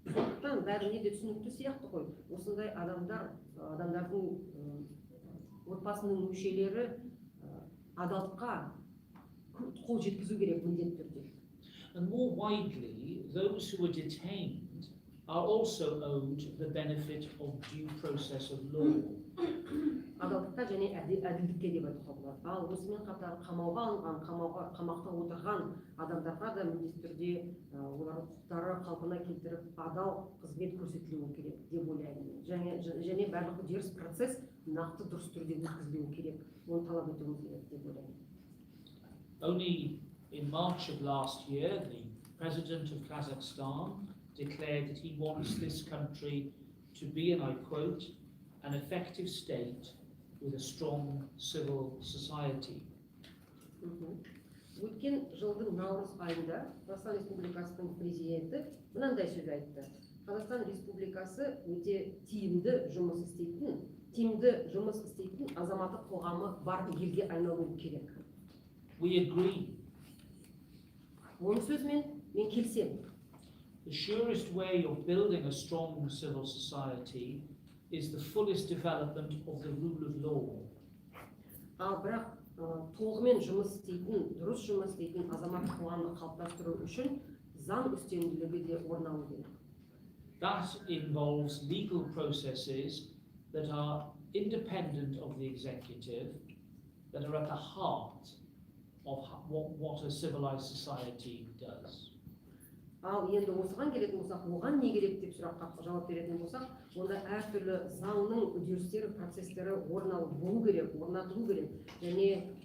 Сондықтан бәріне де түсінікті сияқты ғой. Осындай адамдардың отбасының мүшелері адалдыққа қол жеткізу керек міндетті түрде. And more widely, those who are detained are also owed the benefit of due process of law. Адалдыққа және әділдікке деп айтуға болады. Ал осымен қатар қамауға алынған, қамақта отырған адамдарға да міндетті түрде олардың құқықтары қалпына келтіріп, адал қызмет көрсетілуі керек деп ойлаймын. Және барлық үдеріс процесс нақты дұрыс түрде өткізілуі керек. Оны талап етуіміз керек деп ойлаймын. Only in March of last year, the president of Kazakhstan declared that he wants this country to be, and I quote, an effective state with a strong civil society. Өткен жылдың наурыз айында Қазақстан Республикасының президенті мынандай сөз айтты. Қазақстан Республикасы өте тиімді жұмыс істейтін азаматтық қоғамы бар елге айналуы керек. We agree. Оның сөзімен мен келісемін. The surest way of building a strong civil society is the fullest development of the rule of law. Ал бірақ толығымен дұрыс жұмыс істейтін азаматтық қоғамды қалыптастыру үшін заң үстемділігі де орнауы керек. That involves legal processes that are independent of the executive, that are at the heart of what a civilized society does. Ал енді осыған келетін болсақ, оған не керек деп сұраққа жауап беретін болсақ, онда әртүрлі заңның үдерістері, процестері орнатылу керек. Және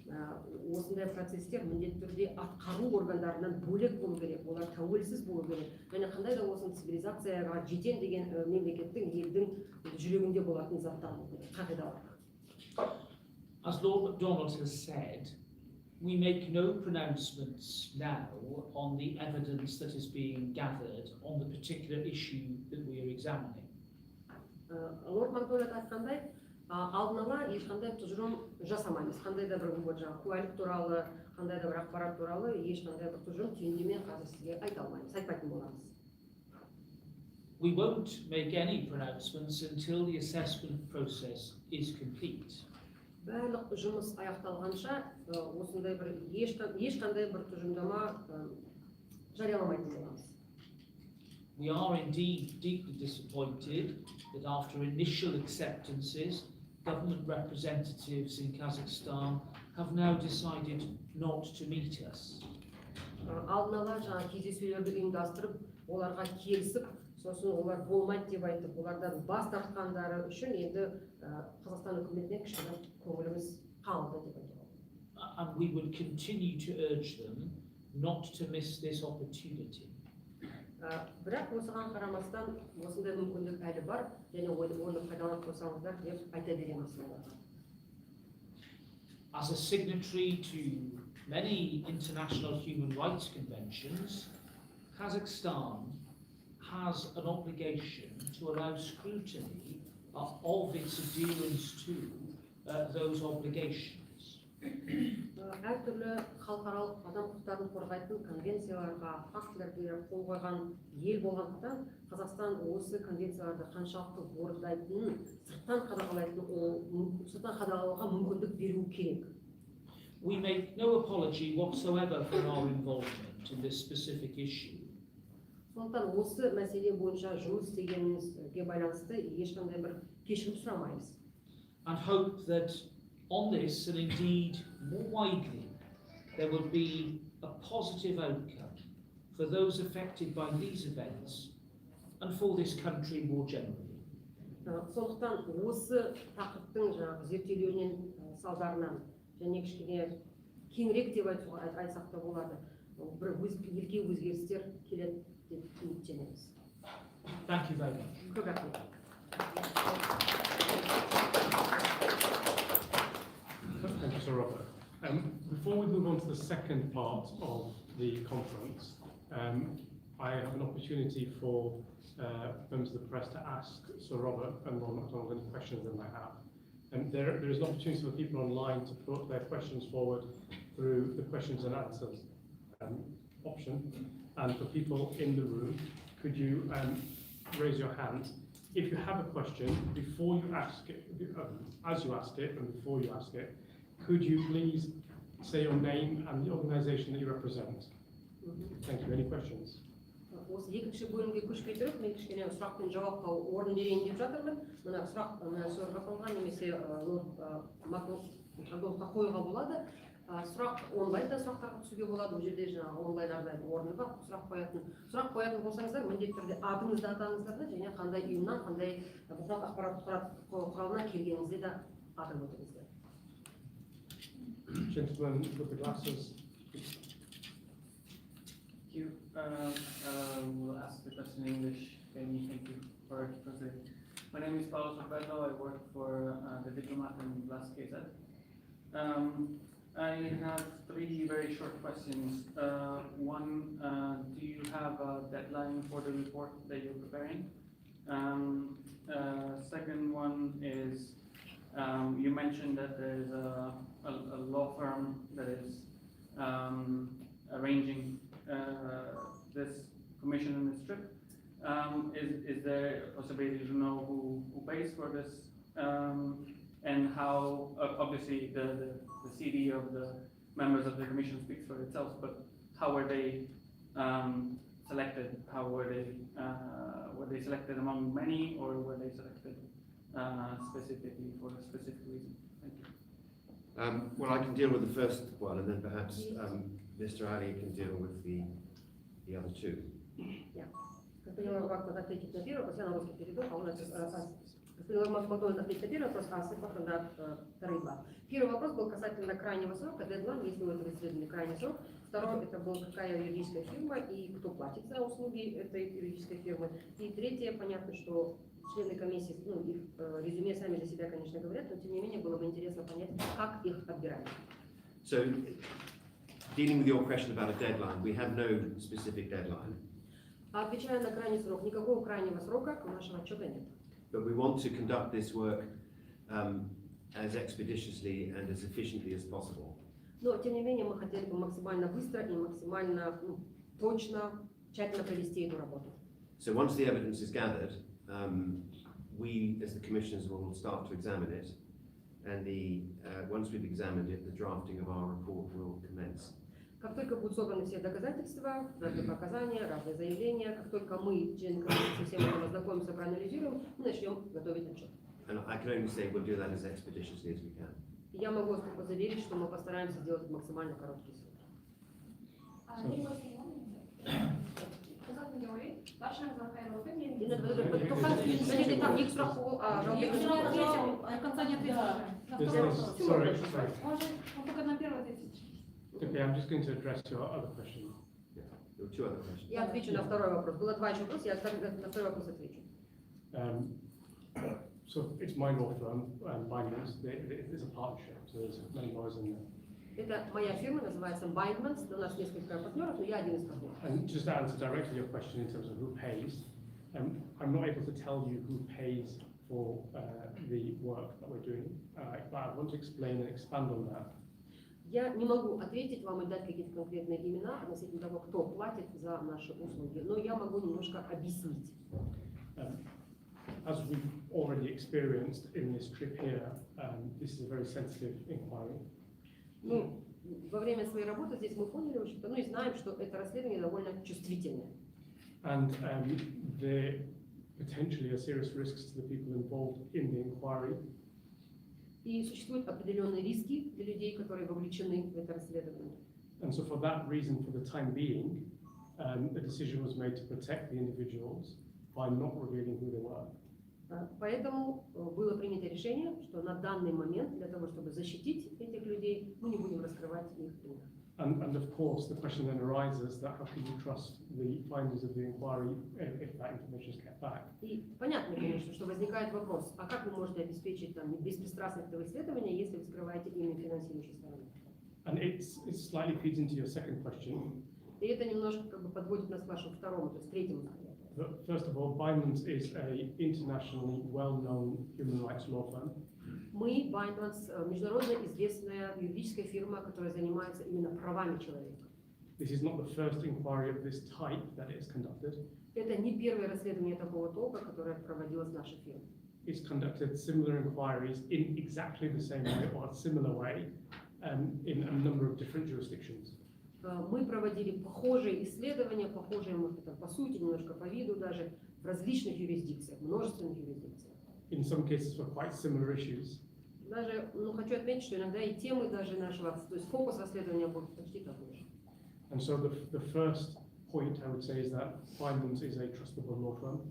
осындай процестер міндетті түрде атқару органдарынан бөлек болу керек, олар тәуелсіз болу керек. Және қандай да болсын цивилизацияға жетен деген мемлекеттің, елдің жүрегінде болатын заттар болу керек, қағидалар. As Lord MacDonald has said, we make no pronouncements now on the evidence that is being gathered on the particular issue that we are examining. Lord MacDonald айтқандай, алдын ала ешқандай тұжырым жасамаймыз. Қандай да бір куәлік туралы, қандай да бір ақпарат туралы ешқандай бір тұжырым түйіндеме қазір сізге айта алмаймыз, айтпайтын боламыз. We won't make any pronouncements until the assessment process is complete. Барлық жұмыс аяқталғанша осындай бір ешқандай бір тұжырымдама жарияламайтын боламыз. We are indeed deeply disappointed that after initial acceptances, government representatives in Kazakhstan have now decided not to meet us. Алдын ала кездесулерді ұйымдастырып, оларға келісіп, сосын олар болмайды деп айтып, олардан бас тартқандары үшін енді Қазақстан үкіметіне кішкене көңіліміз қалды деп айтуға. And we would continue to urge them not to miss this opportunity. Бірақ осыған қарамастан осындай мүмкіндік әлі бар, және оны пайдаланып қойсаңыздар деп айта береміз. As a signatory to many international human rights conventions, Kazakhstan has an obligation to allow scrutiny of its adherence to those obligations. Әртүрлі халықаралық адам құқықтарын қорғайтын конвенцияларға, фактілерге қол қойған ел болғандықтан, Қазақстан осы конвенцияларды қаншалықты орындайтынын сырттан қадағалауға мүмкіндік беру керек. We make no apology whatsoever for our involvement in this specific issue. Сондықтан осы мәселе бойынша жұмыс істегенімізге байланысты ешқандай бір кешірім сұрамаймыз. And hope that on this, and indeed more widely, there will be a positive outcome for those affected by these events and for this country more generally. Сондықтан осы тақырыптың зерттелуінен салдарынан және кішкене кеңірек деп айтсақ та болады, бір елге өзгерістер келеді, деп үміттенеміз. Thank you very much. Көп рахмет. Thank you, Sir Robert. Before we move on to the second part of the conference, I have an opportunity for members of the press to ask Sir Robert and Ron MacDonald any questions they might have. There is an opportunity for people online to put their questions forward through the questions and answers option. And for people in the room, could you raise your hand? If you have a question, before you ask it, as you ask it and before you ask it, could you please say your name and the organization that you represent? Thank you. Any questions? Осы екінші бөлімге көшпей тұрып, мен кішкене сұрақ пен жауапқа орын берейін деп жатырмын. Мына сұрақ сұрға қойған немесе макрофонға қоюға болады. Сұрақ онлайнда сұрақтарға түсуге болады. Ол жерде жаңағы онлайн арнайы орны бар. Сұрақ қоятын болсаңыздар, міндетті түрде атыңызды атаңыздар да және қандай ұйымнан, қандай бұқаралық ақпарат құралынан келгеніңізде де атап өтіңіздер. Gentleman with the glasses. You will ask the question in English. Thank you for it. My name is Paulo Roberto. I work for the diplomat in KZ. I have three very short questions. One, do you have a deadline for the report that you're preparing? Second one is, you mentioned that there is a law firm that is arranging this commission and this trip. Is there a possibility to know who pays for this, and how, obviously the CD of the members of the commission speaks for itself, but how were they selected? How were they selected among many, or were they selected specifically for a specific reason? Thank you. Well, I can deal with the first one, and then perhaps Mr. Ali can deal with the other two. Господин Лармак ответит на первый вопрос, я на русский перейду, а он господин Лармак потом ответит на первый вопрос, а Асып потом на вторые два. Первый вопрос был касательно крайнего срока, дедлайн, если у этого исследования крайний срок. Второй, это был какая юридическая фирма и кто платит за услуги этой юридической фирмы. И третье, понятно, что члены комиссии, их резюме сами за себя, конечно, говорят, но тем не менее было бы интересно понять, как их отбирали. So, dealing with your question about a deadline, we have no specific deadline. Отвечая на крайний срок, никакого крайнего срока у нашего отчета нет. But we want to conduct this work as expeditiously and as efficiently as possible. Но, tем не менее, мы хотели бы максимально быстро и максимально точно, тщательно провести эту работу. So once the evidence is gathered, we, as the commissioners, will start to examine it, and once we've examined it, the drafting of our report will commence. Как только будут собраны все доказательства, разные показания, разные заявления, как только мы, члены комиссии, со всем этим ознакомимся, проанализируем, мы начнем готовить отчет. And I can only say we'll do that as expeditiously as we can. Я могу вас только заверить, что мы постараемся сделать максимально короткий срок. Okay, I'm just going to address your other question. Yeah, there were two other questions. Я отвечу на второй вопрос. Было два еще вопроса, я на второй вопрос отвечу. So it's my law firm, Bindings. It's a partnership, so there's many lawyers in there. Это моя фирма, называется Bindmans. У нас несколько партнеров, но я один из партнеров. And just to answer directly your question in terms of who pays, I'm not able to tell you who pays for the work that we're doing, but I want to explain and expand on that. Я не могу ответить вам и дать какие-то конкретные имена относительно того, кто платит за наши услуги, но я могу немножко объяснить. As we've already experienced in this trip here, this is a very sensitive inquiry. Ну, во время своей работы здесь мы поняли, в общем-то, и знаем, что это расследование довольно чувствительное. And there potentially are serious risks to the people involved in the inquiry. И существуют определенные риски для людей, которые вовлечены в это расследование. And so for that reason, for the time being, a decision was made to protect the individuals by not revealing who they were. Поэтому было принято решение, что на данный момент для того, чтобы защитить этих людей, мы не будем раскрывать их имя. And of course, the question then arises that how can you trust the findings of the inquiry if that information is kept back? И понятно, конечно, что возникает вопрос, а как вы можете обеспечить там беспристрастность этого исследования, если вы скрываете имя финансирующей стороны? And it slightly feeds into your second question. И это немножко как бы подводит нас к вашему второму, то есть третьему скорее. But first of all, Bindmans is an internationally well-known human rights law firm. Мы, Bindmans, международно известная юридическая фирма, которая занимается именно правами человека. This is not the first inquiry of this type that is conducted. Это не первое расследование такого толка, которое проводилось нашей фирмой. It's conducted similar inquiries in exactly the same way or a similar way in a number of different jurisdictions. Мы проводили похожие исследования, похожие, может быть, по сути, немножко по виду даже, в различных юрисдикциях, множественных юрисдикциях. In some cases for quite similar issues. Даже, хочу отметить, что иногда и темы даже нашего, то есть фокус расследования будет почти такой же. And so the first point I would say is that Bindmans is a trustable law firm.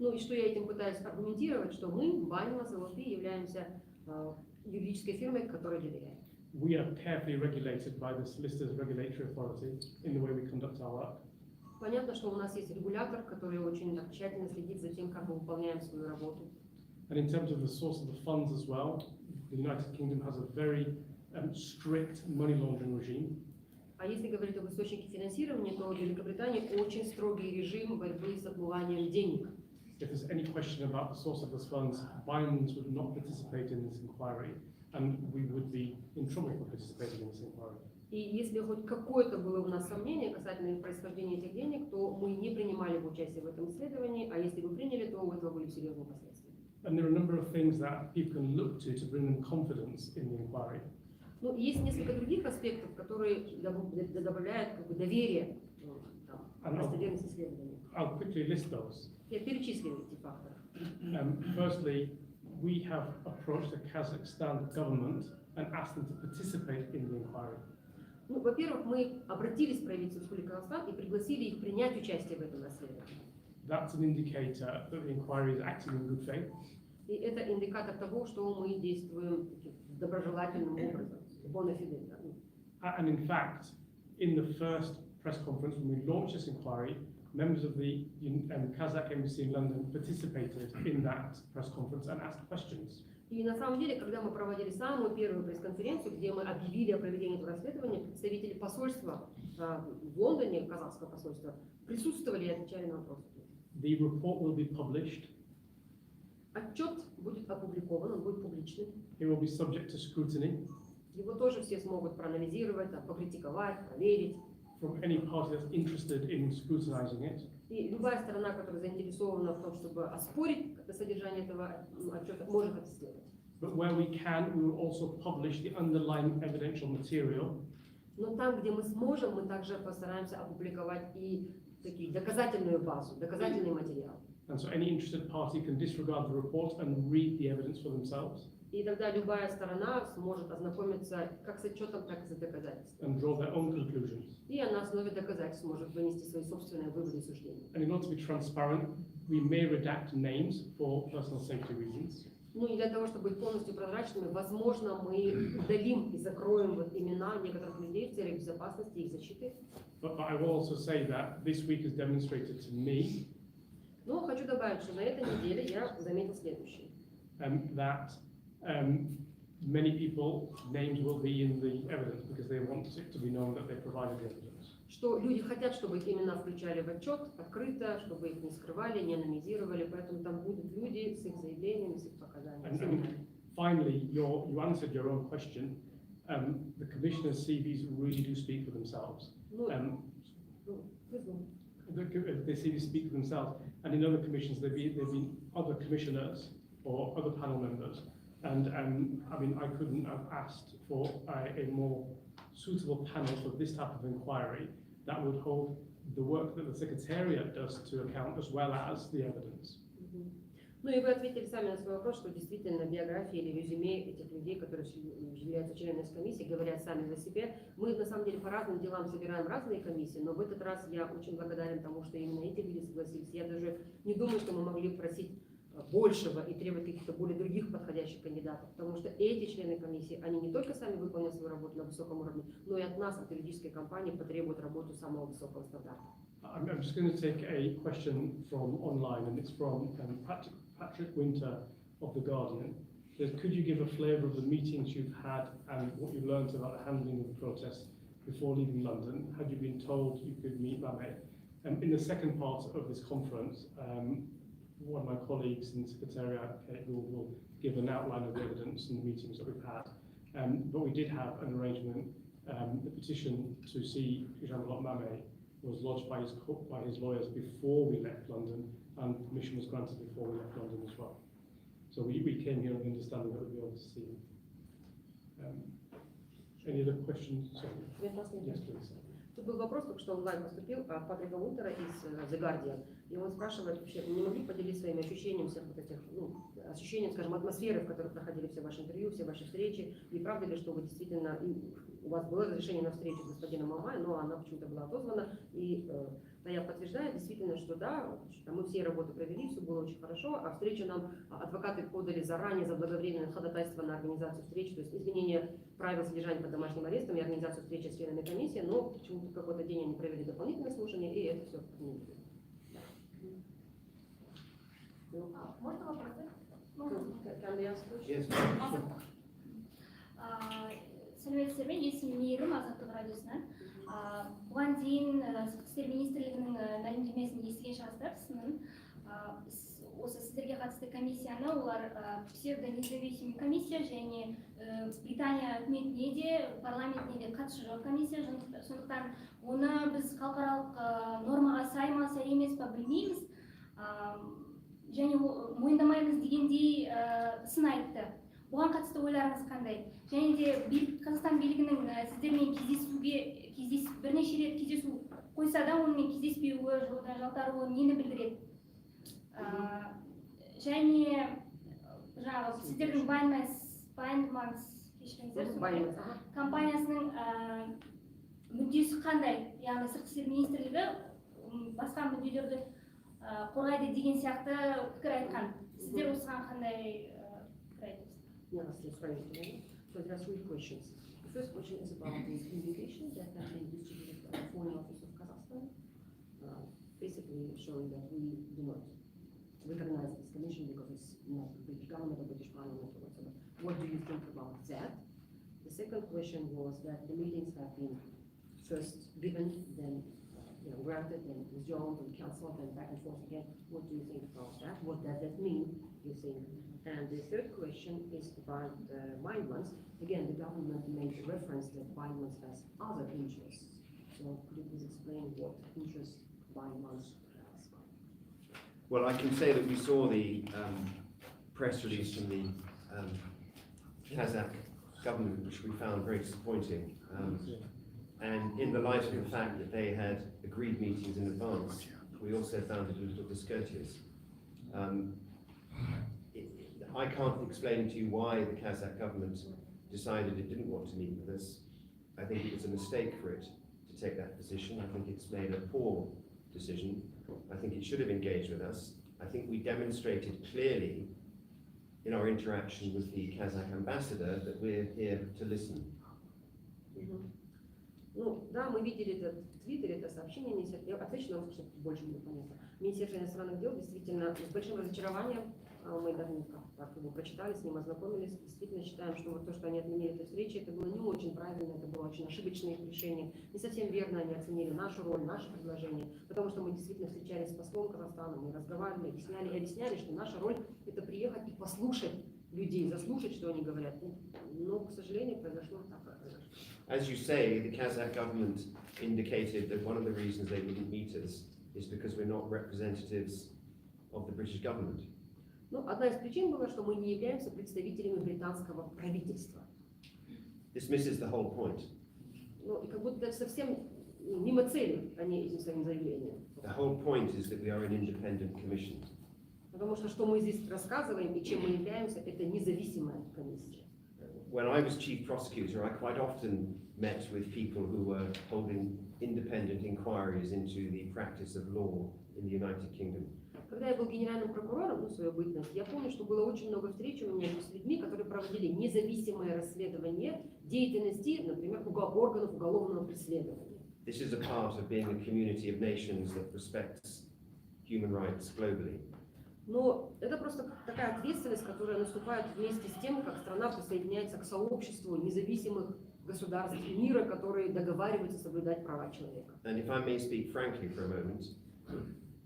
Ну и что я этим пытаюсь аргументировать, что мы, Bindmans LLP, являемся юридической фирмой, которой доверяем. We are carefully regulated by the Solicitors Regulatory Authority in the way we conduct our work. Понятно, что у нас есть регулятор, который очень так тщательно следит за тем, как мы выполняем свою работу. And in terms of the source of the funds as well, the United Kingdom has a very strict money laundering regime. А если говорить об источнике финансирования, то в Великобритании очень строгий режим борьбы с отмыванием денег. If there's any question about the source of those funds, Bindmans would not participate in this inquiry, and we would be in trouble for participating in this inquiry. И если хоть какое-то было у нас сомнение касательно происхождения этих денег, то мы не принимали бы участие в этом исследовании, а если бы приняли, то у этого были серьезные последствия. And there are a number of things that people can look to bring them confidence in the inquiry. Ну, есть несколько других аспектов, которые добавляют как бы доверие в достоверность исследования. I'll quickly list those. Я перечислю эти факторы. Firstly, we have approached the Kazakhstan government and asked them to participate in the inquiry. Ну, во-первых, мы обратились в правительство Республики Казахстан и пригласили их принять участие в этом расследовании. That's an indicator that the inquiry is acting in good faith. И это индикатор того, что мы действуем доброжелательным образом, bona fide. And in fact, in the first press conference when we launched this inquiry, members of the Kazakh embassy in London participated in that press conference and asked questions. И на самом деле, когда мы проводили самую первую пресс-конференцию, где мы объявили о проведении этого расследования, представители посольства в Лондоне, казахского посольства, присутствовали и отвечали на вопросы. The report will be published. Отчет будет опубликован, он будет публичным. It will be subject to scrutiny Его тоже все смогут проанализировать, покритиковать, проверить. from any party that's interested in scrutinizing it. И любая сторона, которая заинтересована в том, чтобы оспорить содержание этого отчета, может это сделать. But where we can, we will also publish the underlying evidential material. Но там, где мы сможем, мы также постараемся опубликовать и такие доказательную базу, доказательный материал. And so any interested party can disregard the report and read the evidence for themselves. И тогда любая сторона сможет ознакомиться как с отчетом, так и с доказательством. And draw their own conclusions. И на основе доказательств сможет вынести свои собственные выводы и суждения. And in order to be transparent, we may redact names for personal safety reasons. Ну и для того, чтобы быть полностью прозрачными, возможно, мы удалим и закроем вот имена некоторых людей в целях безопасности и их защиты. But I will also say that this week has demonstrated to me Но хочу добавить, что на этой неделе я заметил следующее. That many people names will be in the evidence because they want it to be known that they provided the evidence. Что люди хотят, чтобы их имена включали в отчет открыто, чтобы их не скрывали, не анонимизировали, поэтому там будут люди с их заявлениями, с их показаниями. And finally, you answered your own question. The commissioner's CVs really do speak for themselves. They CVs speak for themselves, and in other commissions there've been other commissioners or other panel members, and I mean I couldn't have asked for a more suitable panel for this type of inquiry that would hold the work that the Secretariat does to account as well as the evidence. Ну и вы ответили сами на свой вопрос, что действительно биографии или резюме этих людей, которые являются членами комиссии, говорят сами за себя. Мы на самом деле по разным делам собираем разные комиссии, но в этот раз я очень благодарен тому, что именно эти люди согласились. Я даже не думаю, что мы могли просить большего и требовать каких-то более других подходящих кандидатов, потому что эти члены комиссии, они не только сами выполнят свою работу на высоком уровне, но и от нас, от юридической компании, потребуют работу самого высокого стандарта. I'm just going to take a question from online, and it's from Patrick Winter of The Guardian. Says, could you give a flavour of the meetings you've had and what you learned about the handling of the protest before leaving London? Had you been told you could meet Mame? In the second part of this conference, one of my colleagues in the Secretariat, Kate, will give an outline of the evidence and the meetings that we've had. But we did have an arrangement. The petition to see Jean-Claude Mame was lodged by his lawyers before we left London, and permission was granted before we left London as well. So we came here with the understanding that we'd be able to see him. Any other questions? Sorry. Yes, please. Тут был вопрос, только что онлайн поступил от Патрика Унтера из The Guardian, и он спрашивает, вообще, не могли поделиться своими ощущениями всех вот этих, ощущением, скажем, атмосферы, в которой проходили все ваши интервью, все ваши встречи, и правда ли, что вы действительно, у вас было разрешение на встречу с господином Мамай, но она почему-то была отозвана, и я подтверждаю действительно, что да, мы все работы провели, все было очень хорошо, а встречу нам адвокаты подали заранее, заблаговременное ходатайство на организацию встреч, то есть изменение правил содержания под домашним арестом и организацию встречи с членами комиссии, но почему-то в какой-то день они провели дополнительное слушание, и это все отменили. Можно вопрос? Yes. Сәлеметсіздер ме? Есімім Мейірім, Азаттық радиосынан. Бұған дейін сыртқы істер министрлігінің мәлімдемесін естіген шығарсыздар, сынын. Осы сіздерге қатысты комиссияны олар псевдонезависимый комиссия және Британия үкіметіне де, парламентіне де қатысы жоқ комиссия, сондықтан оны біз халықаралық нормаға сай ма, сай емес па білмейміз. Және мойындамаймыз дегендей сын айтты. Бұған қатысты ойларыңыз қандай? Және де Қазақстан билігінің сіздермен бірнеше рет кездесу қойса да, онымен кездеспеуі, жалтаруы нені білдіреді? Және жаңағы сіздердің компаниясының мүддесі қандай? Яғни сыртқы істер министрлігі басқа мүдделерді қорғайды деген сияқты пікір айтқан. Сіздер осыған қандай пікір айтасыз? So there are three questions. The first question is about this invitation that has been distributed by the Foreign Office of Kazakhstan, basically showing that we do not recognize this commission because it's not the British government or British parliament or whatever. What do you think about that? The second question was that the meetings have been first given, then granted, then withdrawn, and cancelled, and back and forth again. What do you think about that? What does that mean, you think? And the third question is about Weinmans. Again, the government made reference that Weinmans has other interests. So could you please explain what interests Weinmans has? Well, I can say that we saw the press release from the Kazakh government, which we found very disappointing. And in the light of the fact that they had agreed meetings in advance, we also found it a little discourteous. I can't explain to you why the Kazakh government decided it didn't want to meet with us. I think it was a mistake for it to take that position. I think it's made a poor decision. I think it should have engaged with us. I think we demonstrated clearly in our interaction with the Kazakh ambassador that we're here to listen. Ну, да, мы видели это в Твиттере, это сообщение Министерства, я отвечу на вопрос, чтобы больше было понятно. Министерство иностранных дел действительно с большим разочарованием, мы даже как его прочитали, с ним ознакомились, действительно считаем, что вот то, что они отменили эту встречу, это было не очень правильно, это было очень ошибочное их решение, не совсем верно они оценили нашу роль, наше предложение, потому что мы действительно встречались с послом Казахстана, мы разговаривали, объясняли, что наша роль это приехать и послушать людей, заслушать, что они говорят, но, к сожалению, произошло так, как произошло. As you say, the Kazakh government indicated that one of the reasons they wouldn't meet us is because we're not representatives of the British government. Ну, одна из причин была, что мы не являемся представителями британского правительства. This misses the whole point. Ну, и как будто даже совсем мимо цели они этим своим заявлением. The whole point is that we are an independent commission. Потому что мы здесь рассказываем и чем мы являемся, это независимая комиссия. When I was chief prosecutor, I quite often met with people who were holding independent inquiries into the practice of law in the United Kingdom. Когда я был генеральным прокурором, ну, свою бытность, я помню, что было очень много встреч у меня с людьми, которые проводили независимое расследование деятельности, например, органов уголовного преследования. This is a part of being a community of nations that respects human rights globally. Но это просто такая ответственность, которая наступает вместе с тем, как страна присоединяется к сообществу независимых государств мира, которые договариваются соблюдать права человека. And if I may speak frankly for a moment,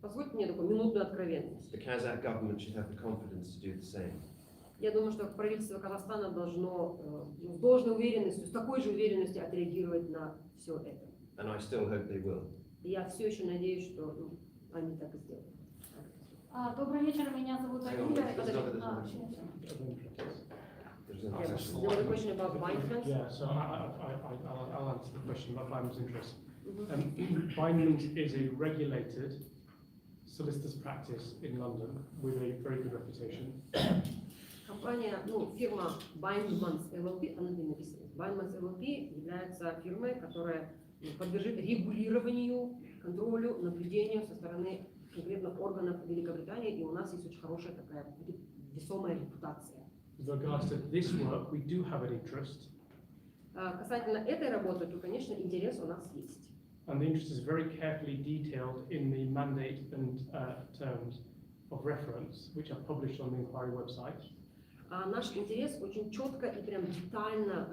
Позвольте мне такую минутную откровенность. the Kazakh government should have the confidence to do the same. Я думаю, что правительство Казахстана должно с должной уверенностью, с такой же уверенностью отреагировать на все это. And I still hope they will. И я все еще надеюсь, что они так и сделают. Добрый вечер, меня зовут Юля. There's no There question. was a question about Binance. Yeah, so I'll answer the question about Bindman's interest. Bindman is a regulated solicitor's practice in London with a very good reputation. Компания, фирма Binance LLP, она здесь написана. Binance LLP является фирмой, которая подлежит регулированию, контролю, наблюдению со стороны конкретных органов Великобритании, и у нас есть очень хорошая такая весомая репутация. With regards to this work, we do have an interest, Касательно этой работы, то, конечно, интерес у нас есть. and the interest is very carefully detailed in the mandate and terms of reference, which are published on the inquiry website. Наш интерес очень четко и прям детально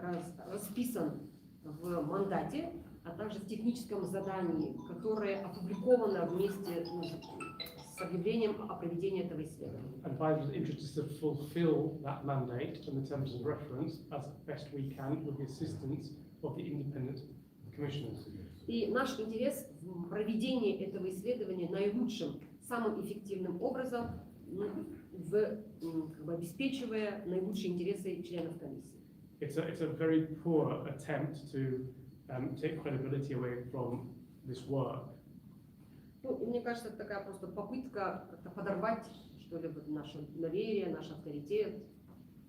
расписан в мандате, а также в техническом задании, которое опубликовано вместе с объявлением о проведении этого исследования. And Bindman's interest is to fulfill that mandate and the terms of reference as best we can with the assistance of the independent commissioners. И наш интерес в проведении этого исследования наилучшим, самым эффективным образом, обеспечивая наилучшие интересы членов комиссии. It's a very poor attempt to take credibility away from this work. И мне кажется, это такая просто попытка как-то подорвать, что ли, наше доверие, наш авторитет.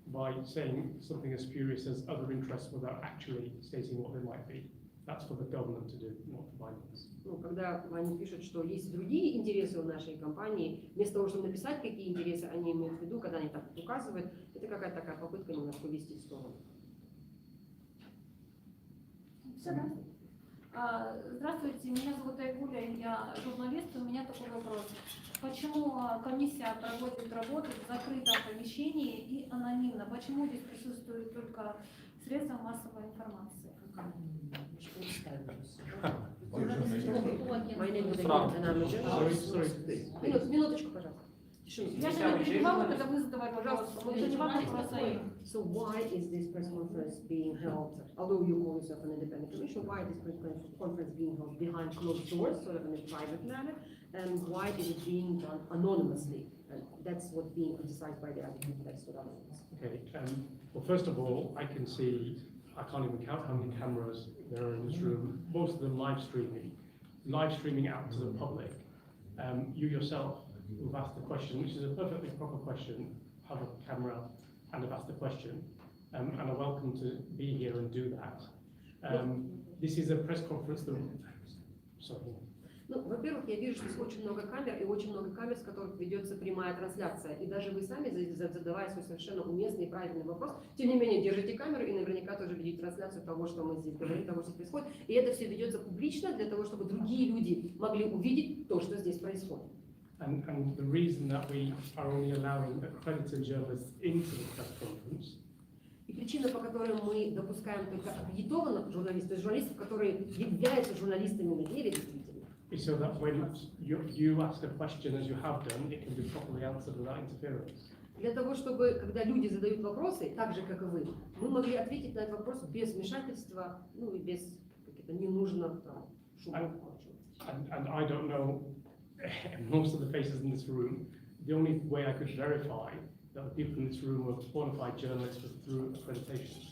By saying something as spurious as other interests without actually stating what they might be. That's for the government to do, not for Bindman's. Когда они пишут, что есть другие интересы у нашей компании, вместо того, чтобы написать, какие интересы они имеют в виду, когда они так указывают, это какая-то такая попытка немножко увести в сторону. Здравствуйте, меня зовут Айгуля, я журналист, у меня такой вопрос. Почему комиссия проводит работу в закрытом помещении и анонимно? Почему здесь присутствуют только средства массовой информации? Минуточку, пожалуйста. Я же не перебивала, когда вы задавали вопрос. Это не вопрос про своих. So why is this press conference being held, although you call yourself an independent commission, why is this press conference being held behind closed doors, sort of in a private manner, and why is it being done anonymously? And that's what's being criticized by the advocate. That's what I'm saying. Okay. Well, first of all, I can see, I can't even count how many cameras there are in this room. Most of them live streaming out to the public. You yourself who've asked the question, which is a perfectly proper question, have a camera and have asked the question, and are welcome to be here and do that. This is a press conference that... Sorry. Во-первых, я вижу, что здесь очень много камер и очень много камер, с которых ведется прямая трансляция. И даже вы сами, задавая свой совершенно уместный и правильный вопрос, тем не менее держите камеру и наверняка тоже видите трансляцию того, что мы здесь говорим, того, что происходит. И это все ведется публично для того, чтобы другие люди могли увидеть то, что здесь происходит. And the reason that we are only allowing accredited journalists into the press conference. И причина, по которой мы допускаем только аккредитованных журналистов, то есть журналистов, которые являются журналистами на деле, действительно. So that when you ask a question as you have done, it can be properly answered without interference. Для того, чтобы, когда люди задают вопросы, так же, как и вы, мы могли ответить на этот вопрос без вмешательства, и без каких-то ненужных шумов. And I don't know most of the faces in this room. The only way I could verify that the people in this room were qualified journalists was through accreditation.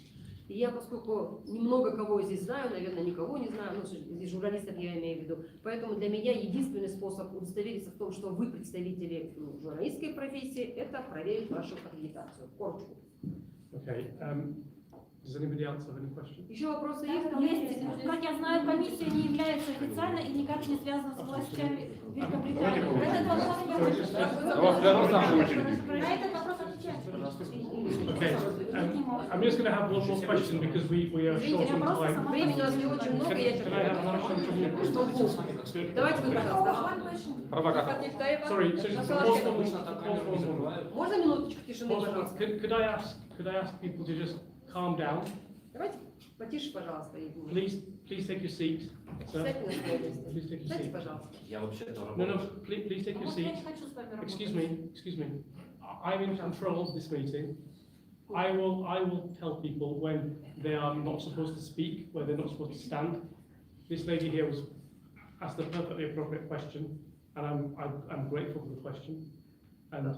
И я, поскольку немного кого здесь знаю, наверное, никого не знаю, здесь журналистов я имею в виду, поэтому для меня единственный способ удостовериться в том, что вы представители журналистской профессии, это проверить вашу аккредитацию, корочку. Okay. Does anybody else have any questions? Еще вопросы есть? Есть, как я знаю, комиссия не является официальной и никак не связана с властями Великобритании. Этот вопрос я хочу. На этот вопрос отвечайте. Okay, I'm just going to have one more question because we are short on time. Времени у нас не очень много, я Can I have one question? Давайте вы, пожалуйста. Sorry, so Можно минуточку тишины, пожалуйста? could I ask people to just calm down? Давайте потише, пожалуйста. Please take your seat, sir. Сядьте на свое место. Please take your Сядьте, seat. пожалуйста. Я вообще-то No, please take your Вот я seat. не хочу с вами работать. Excuse me. I'm in control of this meeting. I will tell people when they are not supposed to speak, where they're not supposed to stand. This lady here was asked a perfectly appropriate question, and I'm grateful for the question. And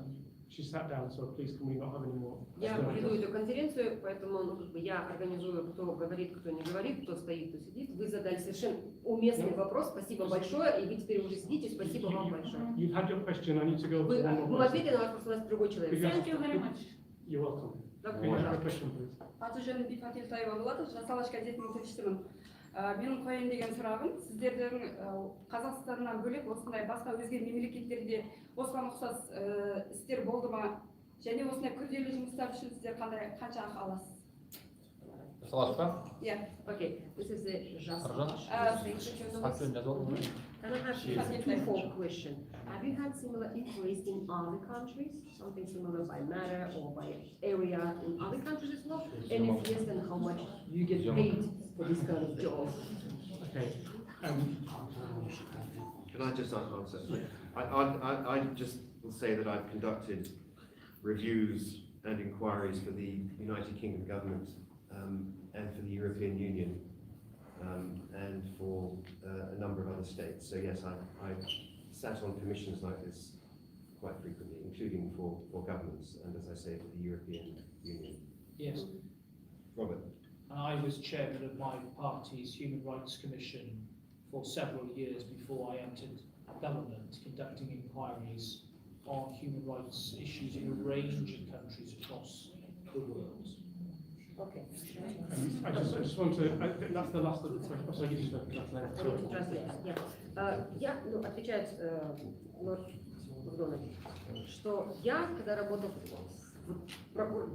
she sat down, so please can we not have any more? Я веду эту конференцию, поэтому я организую, кто говорит, кто не говорит, кто стоит, кто сидит. Вы задали совершенно уместный вопрос. Спасибо большое, и вы теперь уже сидите. Спасибо вам большое. You've had your question. I need to go. Вы to one more person. ответили на ваш вопрос, у нас другой человек. Thank you very much. You're welcome. Да, Can you have a question, please? Аты жөнім Бипатил Тайва болады, Жас алаш газетінің тілшісімін. Менің қояйын деген сұрағым, сіздердің Қазақстаннан бөлек осындай басқа өзге мемлекеттерде осыған ұқсас істер болды ма? Және осындай күрделі жұмыстар үшін сіздер қанша ақы аласыз? Салашқа? Иә. Okay, this is the Жас алаш. Атын жазып отырмын. Can I ask you a twofold question? Have you had similar inquiries in other countries? Something similar by matter or by area in other countries as well? And if yes, then how much you get paid for this kind of job? Okay. Can I just answer? I just will say that I've conducted reviews and inquiries for the United Kingdom government and for the European Union and for a number of other states. So yes, I've sat on commissions like this quite frequently, including for governments and, as I say, for the European Union. Yes, Robert. and I was chairman of my party's Human Rights Commission for several years before I entered government, conducting inquiries on human rights issues in a range of countries across the world. Okay. I just want to. That's the last of the question. Я, отвечает лорд Макдональд, что я, когда работал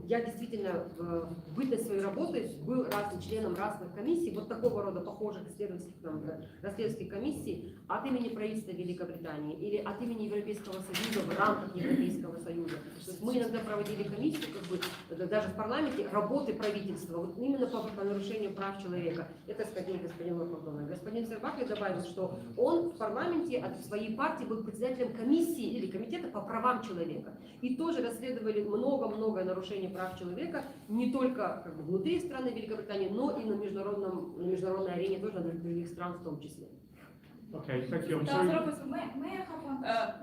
я действительно в бытность своей работы был разным членом разных комиссий, вот такого рода похожих расследовательских комиссий от имени правительства Великобритании или от имени Европейского Союза в рамках Европейского Союза. То есть мы иногда проводили комиссию, даже в парламенте, работы правительства, вот именно по нарушению прав человека. Это сказал господин Макдональд. Господин Назарбаев добавил, что он в парламенте от своей партии был председателем комиссии или комитета по правам человека. И тоже расследовали много нарушений прав человека, не только внутри страны Великобритании, но и на международной арене, тоже на других стран в том числе. Okay, thank you. I'm sorry.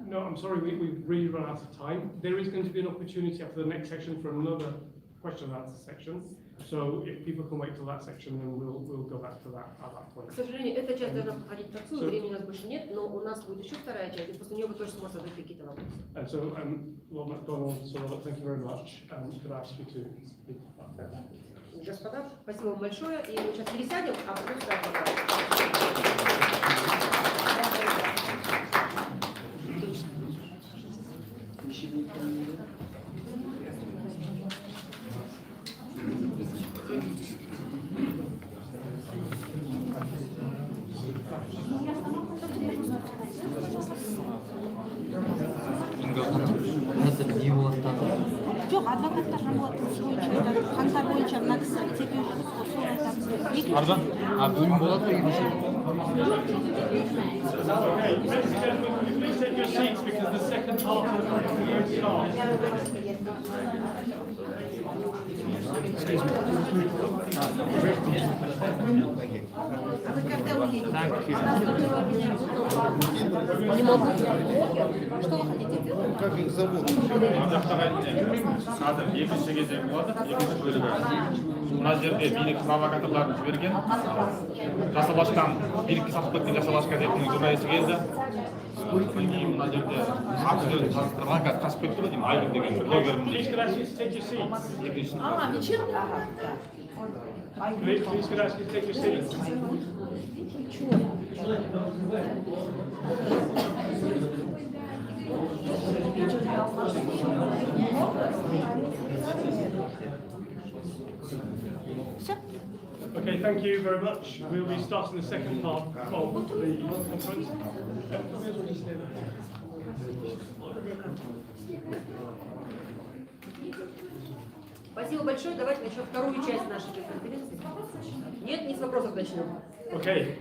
No, I'm sorry, we've really run out of time. There is going to be an opportunity after the next section for another question and answer section. So if people can wait till that section, then we'll go back to that at that point. К сожалению, эта часть должна проходить к концу, времени у нас больше нет, но у нас будет еще вторая часть, и после нее вы тоже сможете задать какие-то вопросы. And so, Lord MacDonald, so thank you very much. Could I ask you to speak? Господа, спасибо вам большое, и мы сейчас пересядем, а потом сразу Жоқ, адвокаттар работасы бойынша, қаңтар бойынша мына кісі тергеу жұмысы сол айтамыз. Арзан, өлім болады ма екінші? Okay, ladies and gentlemen, please take your seats because the second half of the conference starts. Не могу. Что вы хотите делать? Как их зовут? Қазір екінші кезең болады, екінші бөлігі. Мына жерде билік провокаторларын жіберген, жасалашқан, билікке сатып кеткен жасалаш газетінің журналисі келді. Содан кейін мына жерде актілерді таныстырған қазір қашып кетті ғой деймін, айлық деген ПІКІР Please could I ask you to take your seats? Please could I ask you to take your seats? Okay, thank you very much. We'll be starting the second part of the conference. Спасибо большое. Давайте начнем вторую часть нашей конференции. Нет, не с вопросов начнем. Okay.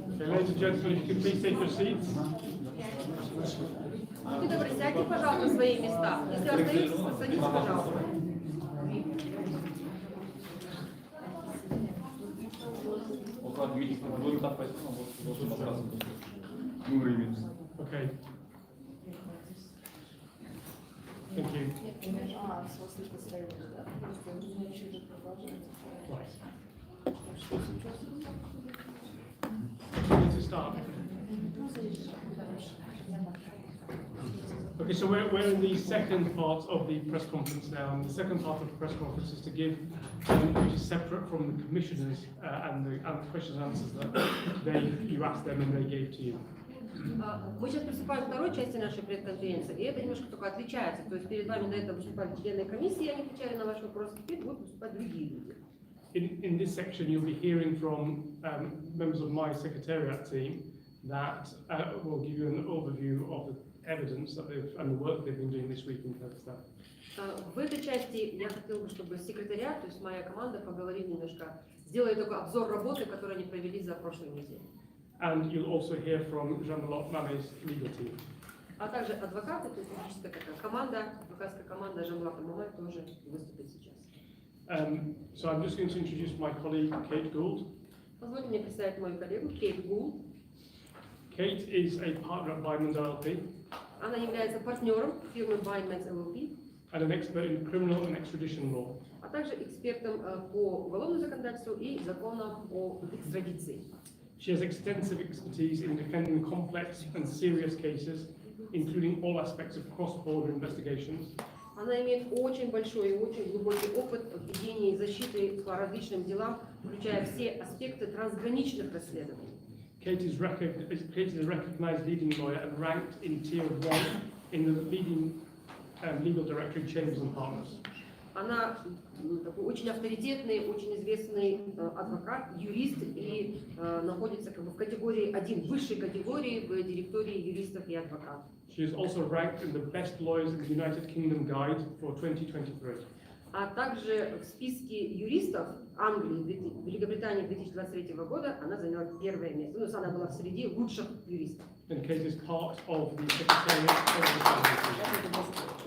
Okay, ladies and gentlemen, if you could please take your seats. Будьте добры, сядьте, пожалуйста, на свои места. Если остаетесь, садитесь, пожалуйста. Okay. Thank you. Right. To start. Okay, so we're in the second part of the press conference now, and the second part of the press conference is to give, which is separate from the commissioners and the questions and answers that you asked them and they gave to you. Мы сейчас приступаем к второй части нашей пресс-конференции, и это немножко только отличается. То есть перед вами до этого выступали члены комиссии, они отвечали на ваши вопросы, теперь будут выступать другие люди. In this section, you'll be hearing from members of my secretariat team that will give you an overview of the evidence that and the work they've been doing this week in Kazakhstan. В этой части я хотела бы, чтобы секретариат, то есть моя команда, поговорили немножко, сделали такой обзор работы, которую они провели за прошлую неделю. And you'll also hear from Jean-Claude Mame's legal team. А также адвокаты, то есть юридическая такая команда, адвокатская команда Жан-Клод Маме тоже выступит сейчас. So I'm just going to introduce my colleague, Kate Gould. Позвольте мне представить мою коллегу Кейт Гулд. Kate is a partner at Byman's LLP Она является партнером фирмы Byman's LLP, and an expert in criminal and extradition law. а также экспертом по уголовному законодательству и законам о экстрадиции. She has extensive expertise in defending complex and serious cases, including all aspects of cross-border investigations. Она имеет очень большой и очень глубокий опыт в ведении защиты по различным делам, включая все аспекты трансграничных расследований. Kate is a recognized leading lawyer and ranked in tier 1 in the leading legal directory Chambers and Partners. Она такой очень авторитетный, очень известный адвокат, юрист и находится как бы в категории 1, высшей категории в директории юристов и адвокатов. She is also ranked in the best lawyers in the United Kingdom guide for 2023. А также в списке юристов Англии, Великобритании 2023 года она заняла первое место. Ну, она была среди лучших юристов. And Kate is part of the secretariat of the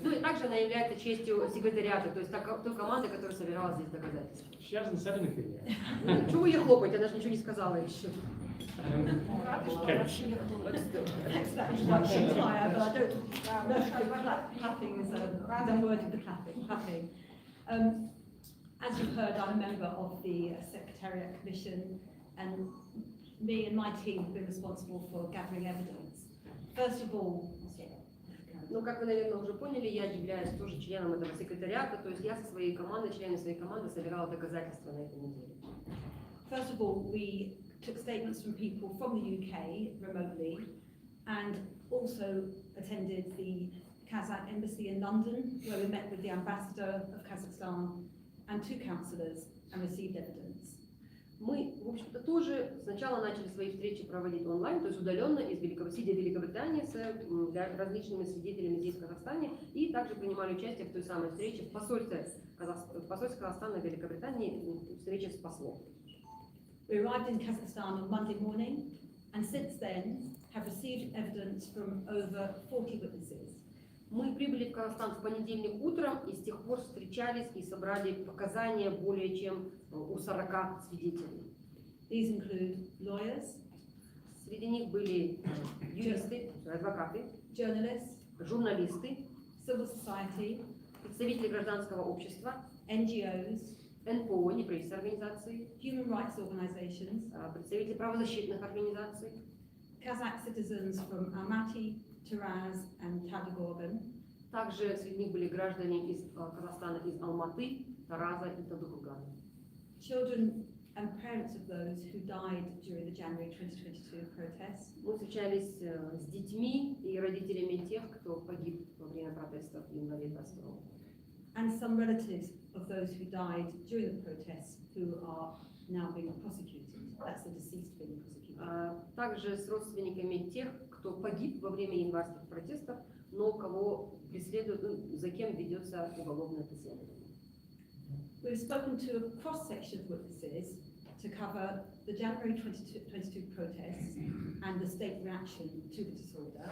Ну и также она является частью секретариата, то есть той команды, которая собирала здесь доказательства. She hasn't said anything yet. Чего вы ей хлопаете? Она же ничего не сказала еще. Kate. As you've heard, I'm a member of the Secretariat Commission, and me and my team have been responsible for gathering evidence. First of all, Ну, как вы, наверное, уже поняли, я являюсь тоже членом этого секретариата, то есть я со своей командой, членами своей команды собирала доказательства на этой неделе. first of all, we took statements from people from the UK remotely, and also attended the Kazakh embassy in London, where we met with the ambassador of Kazakhstan and 2 councillors and received evidence. Мы, в общем-то, тоже сначала начали свои встречи проводить онлайн, то есть удаленно, сидя в Великобритании с различными свидетелями здесь, в Казахстане, и также принимали участие в той самой встрече в посольстве Казахстана в Великобритании, встрече с послом. We arrived in Kazakhstan on Monday morning, and since then have received evidence from over 40 witnesses. Мы прибыли в Казахстан в понедельник утром и с тех пор встречались и собрали показания более чем у 40 свидетелей. These include lawyers, Среди них были юристы, адвокаты, journalists, журналисты, civil society, представители гражданского общества, NGOs, НПО, неправительственные организации, human rights organizations, представители правозащитных организаций, Kazakh citizens from Almaty, Taraz and Tadigorgan, также среди них были граждане из Казахстана, из Алматы, Тараза и Талдыкургана. children and parents of those who died during the January 2022 protests, Мы встречались с детьми и родителями тех, кто погиб во время протестов в январе 2022 года. and some relatives of those who died during the protests who are now being prosecuted. That's the deceased being prosecuted. Также с родственниками тех, кто погиб во время январских протестов, но кого преследуют, за кем ведется уголовное преследование. We've spoken to a cross-section of witnesses to cover the January 2022 protests and the state reaction to the disorder.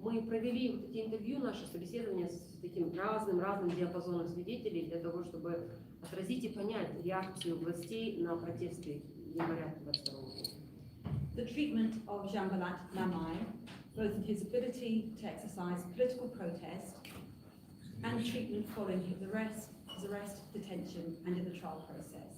Мы провели вот эти интервью, наши собеседования с таким разным диапазоном свидетелей для того, чтобы отразить и понять реакцию властей на протесты января 2022 года. The treatment of Jambalat Mamai, both in his ability to exercise political protest and treatment following his arrest, detention and in the trial process.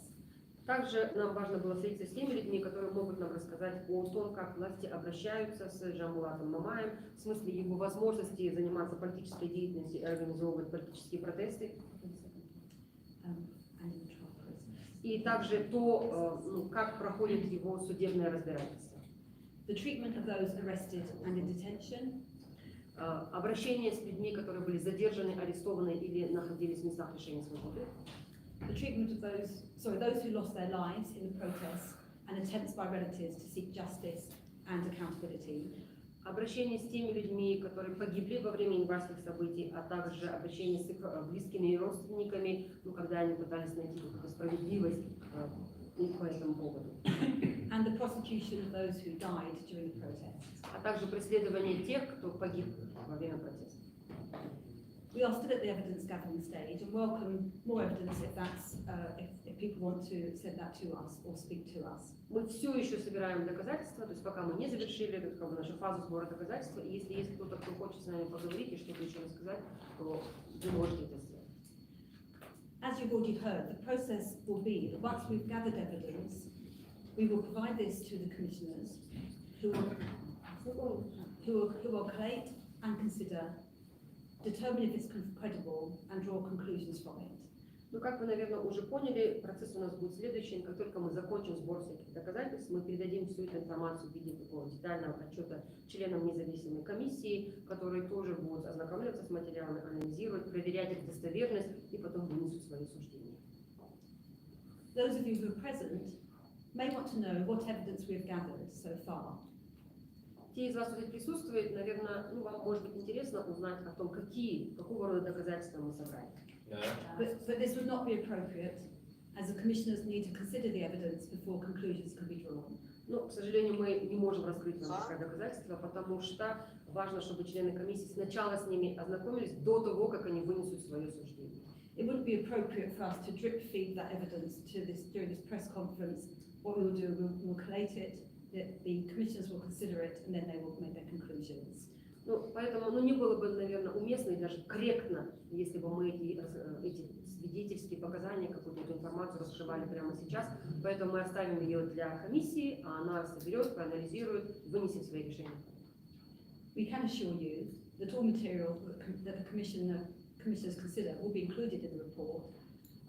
Также нам важно было встретиться с теми людьми, которые могут нам рассказать о том, как власти обращаются с Жамбулатом Мамаем, в смысле его возможности заниматься политической деятельностью и организовывать политические протесты. И также то, как проходит его судебное разбирательство. The treatment of those arrested and in detention, обращение с людьми, которые были задержаны, арестованы или находились в местах лишения свободы. the treatment of those who lost their lives in the protests and attempts by relatives to seek justice and accountability. Обращение с теми людьми, которые погибли во время январских событий, а также обращение с их близкими и родственниками, когда они пытались найти какую-то справедливость по этому поводу. And the prosecution of those who died during the protests. А также преследование тех, кто погиб во время протеста. We are still at the evidence gathering stage and welcome more evidence if people want to send that to us or speak to us. Мы все еще собираем доказательства, то есть пока мы не завершили нашу фазу сбора доказательств, и если есть кто-то, кто хочет с нами поговорить и что-то еще рассказать, то вы можете это сделать. As you've already heard, the process will be that once we've gathered evidence, we will provide this to the commissioners who will collate and consider, determine if it's credible and draw conclusions from it. Ну, как вы, наверное, уже поняли, процесс у нас будет следующий. Как только мы закончим сбор всяких доказательств, мы передадим всю эту информацию в виде такого детального отчета членам независимой комиссии, которые тоже будут ознакомляться с материалами, анализировать, проверять их достоверность и потом вынесут свои суждения. Those of you who are present may want to know what evidence we have gathered so far. Те из вас, кто здесь присутствует, наверное, вам может быть интересно узнать о том, какого рода доказательства мы собрали. But this would not be appropriate, as the commissioners need to consider the evidence before conclusions can be drawn. Но, к сожалению, мы не можем раскрыть вам такое доказательство, потому что важно, чтобы члены комиссии сначала с ними ознакомились до того, как они вынесут свое суждение. It wouldn't be appropriate for us to drip feed that evidence during this press conference. What we will do, we'll collate it, the commissioners will consider it, and then they will make their conclusions. Поэтому не было бы, наверное, уместно и даже корректно, если бы мы эти свидетельские показания, какую-то информацию раскрывали прямо сейчас. Поэтому мы оставим ее для комиссии, а она соберет, проанализирует, вынесет свои решения. We can assure you that all material that the commissioners consider will be included in the report,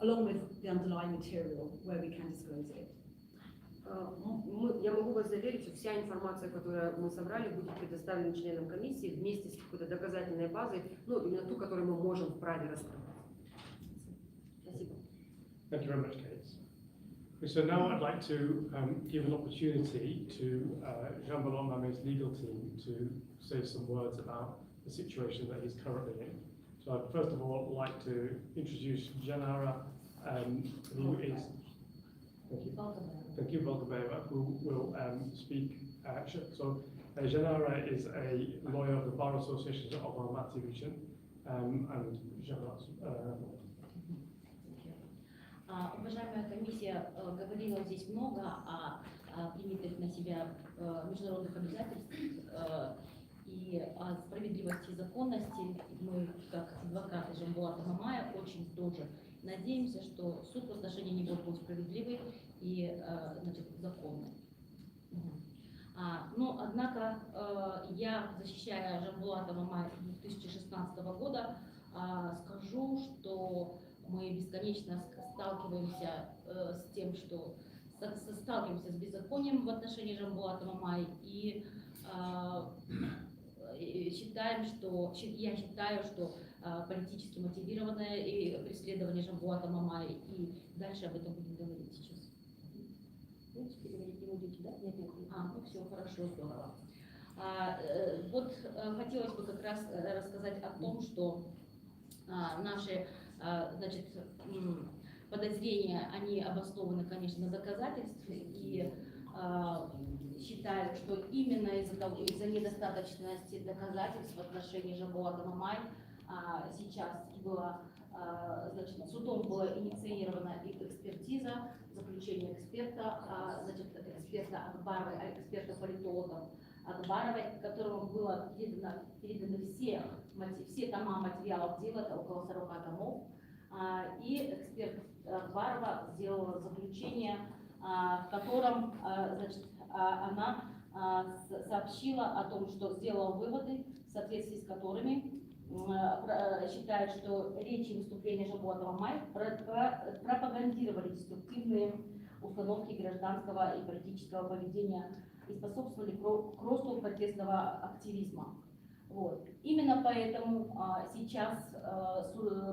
along with the underlying material where we can disclose it. Я могу вас заверить, что вся информация, которую мы собрали, будет предоставлена членам комиссии вместе с какой-то доказательной базой, именно ту, которую мы можем вправе раскрыть. Спасибо. Thank you very much, Kate. So now I'd like to give an opportunity to Jean-Baptiste Mame's legal team to say some words about the situation that he's currently in. So I'd first of all like to introduce Janara, who is Thank you, Volkabayeva, who will speak. So Janara is a lawyer of the Bar Association of Almaty region, and Janara. Уважаемая комиссия говорила здесь много о принятых на себя международных обязательств и о справедливости и законности мы, как адвокаты Жамбулата Мамая, очень тоже надеемся, что суд в отношении него будет справедливый и значит, законный. Но, однако, я, защищая Жамбулата Мамая 2016 года, скажу, что мы бесконечно сталкиваемся с тем, что сталкиваемся с беззаконием в отношении Жамбулата Мамая и считаю, что политически мотивированное и преследование Жамбулата Мамая, и дальше об этом будем говорить сейчас. Переговорить не будете, да? Нет. Ну все, хорошо, здорово. Вот хотелось бы как раз рассказать о том, что наши, значит, подозрения, они обоснованы, конечно, на доказательствах, и считаю, что именно из-за недостаточности доказательств в отношении Жамбулата Мамая сейчас была, значит, судом была инициирована экспертиза, заключение эксперта, значит, эксперта Акбаровой, эксперта-политолога Акбаровой, которому было переданы все тома материалов дела, это около 40 томов, и эксперт Акбарова сделала заключение, в котором, значит, она сообщила о том, что сделала выводы, в соответствии с которыми считает, что речи и выступления Жамбулата Мамая пропагандировали деструктивные установки гражданского и политического поведения и способствовали к росту протестного активизма. Вот. Именно поэтому сейчас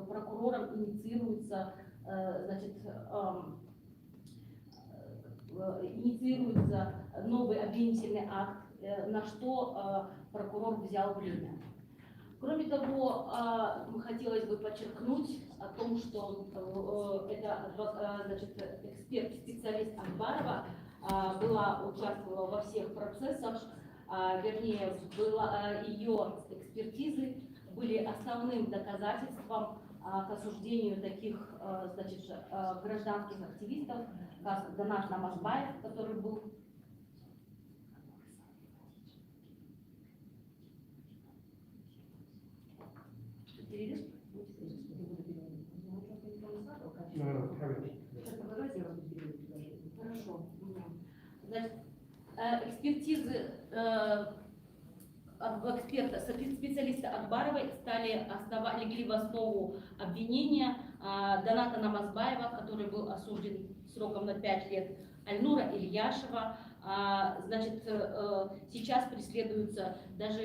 прокурором инициируется, значит, инициируется новый обвинительный акт, на что прокурор взял время. Кроме того, хотелось бы подчеркнуть о том, что это, значит, эксперт-специалист Акбарова участвовала во всех процессах, вернее, ее экспертизы были основным доказательством к осуждению таких, значит, гражданских активистов, как Данат Намазбаев, который был Хорошо. Значит, экспертизы специалиста Акбаровой легли в основу обвинения Даната Намазбаева, который был осужден сроком на 5 лет, Альнура Ильяшева. Значит, сейчас преследуются даже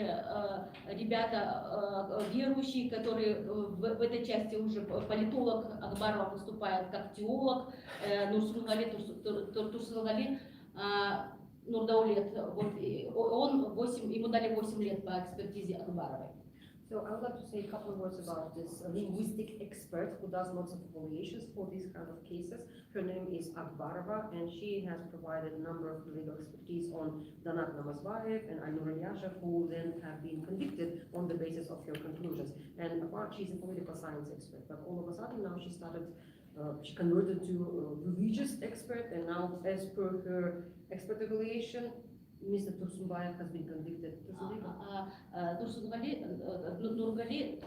ребята верующие, которые в этой части уже политолог Акбарова выступает как теолог, Турсунгали Нурдаулет, вот, ему дали 8 лет по экспертизе Акбаровой. So I would like to say a couple of words about this linguistic expert who does lots of evaluations for these kind of cases. Her name is Akbarova, and she has provided a number of legal expertise on Danat Namazbayev and Ainur Ilyashev, who then have been convicted on the basis of her conclusions. And apart, she's a political science expert, but all of a sudden now she converted to a religious expert, and now as per her expert evaluation, Mr. Tursunbayev has been convicted. Турсунгали Нурдаулет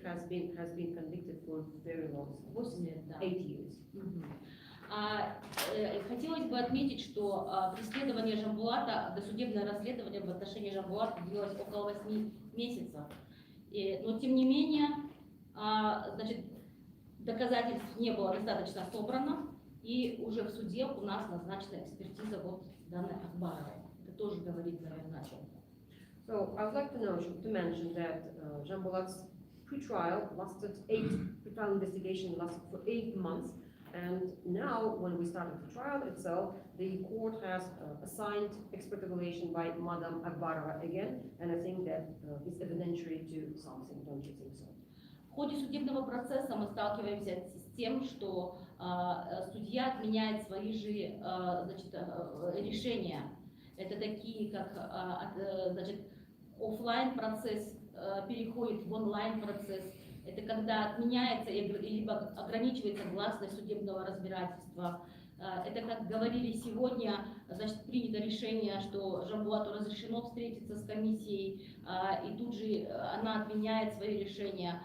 has been convicted for very long, 8 years. Хотелось бы отметить, что преследование Жамбулата, досудебное расследование в отношении Жамбулата длилось около 8 месяцев. Но тем не менее, значит, доказательств не было достаточно собрано. И уже в суде у нас назначена экспертиза вот данной Акбаровой. Это тоже говорит, наверное, о чем. So I would like to mention that Jambulat's pre-trial investigation lasted for 8 months, and now when we started the trial itself, the court has assigned expert evaluation by Madam Akbarova again, and I think that is evidentiary to something, don't you think so? В ходе судебного процесса мы сталкиваемся с тем, что судья отменяет свои же, значит, решения. Это такие, как, значит, офлайн процесс переходит в онлайн процесс. Это когда отменяется либо ограничивается гласность судебного разбирательства, Это, как говорили сегодня, значит, принято решение, что Жанбулату разрешено встретиться с комиссией, и тут же она отменяет свои решения.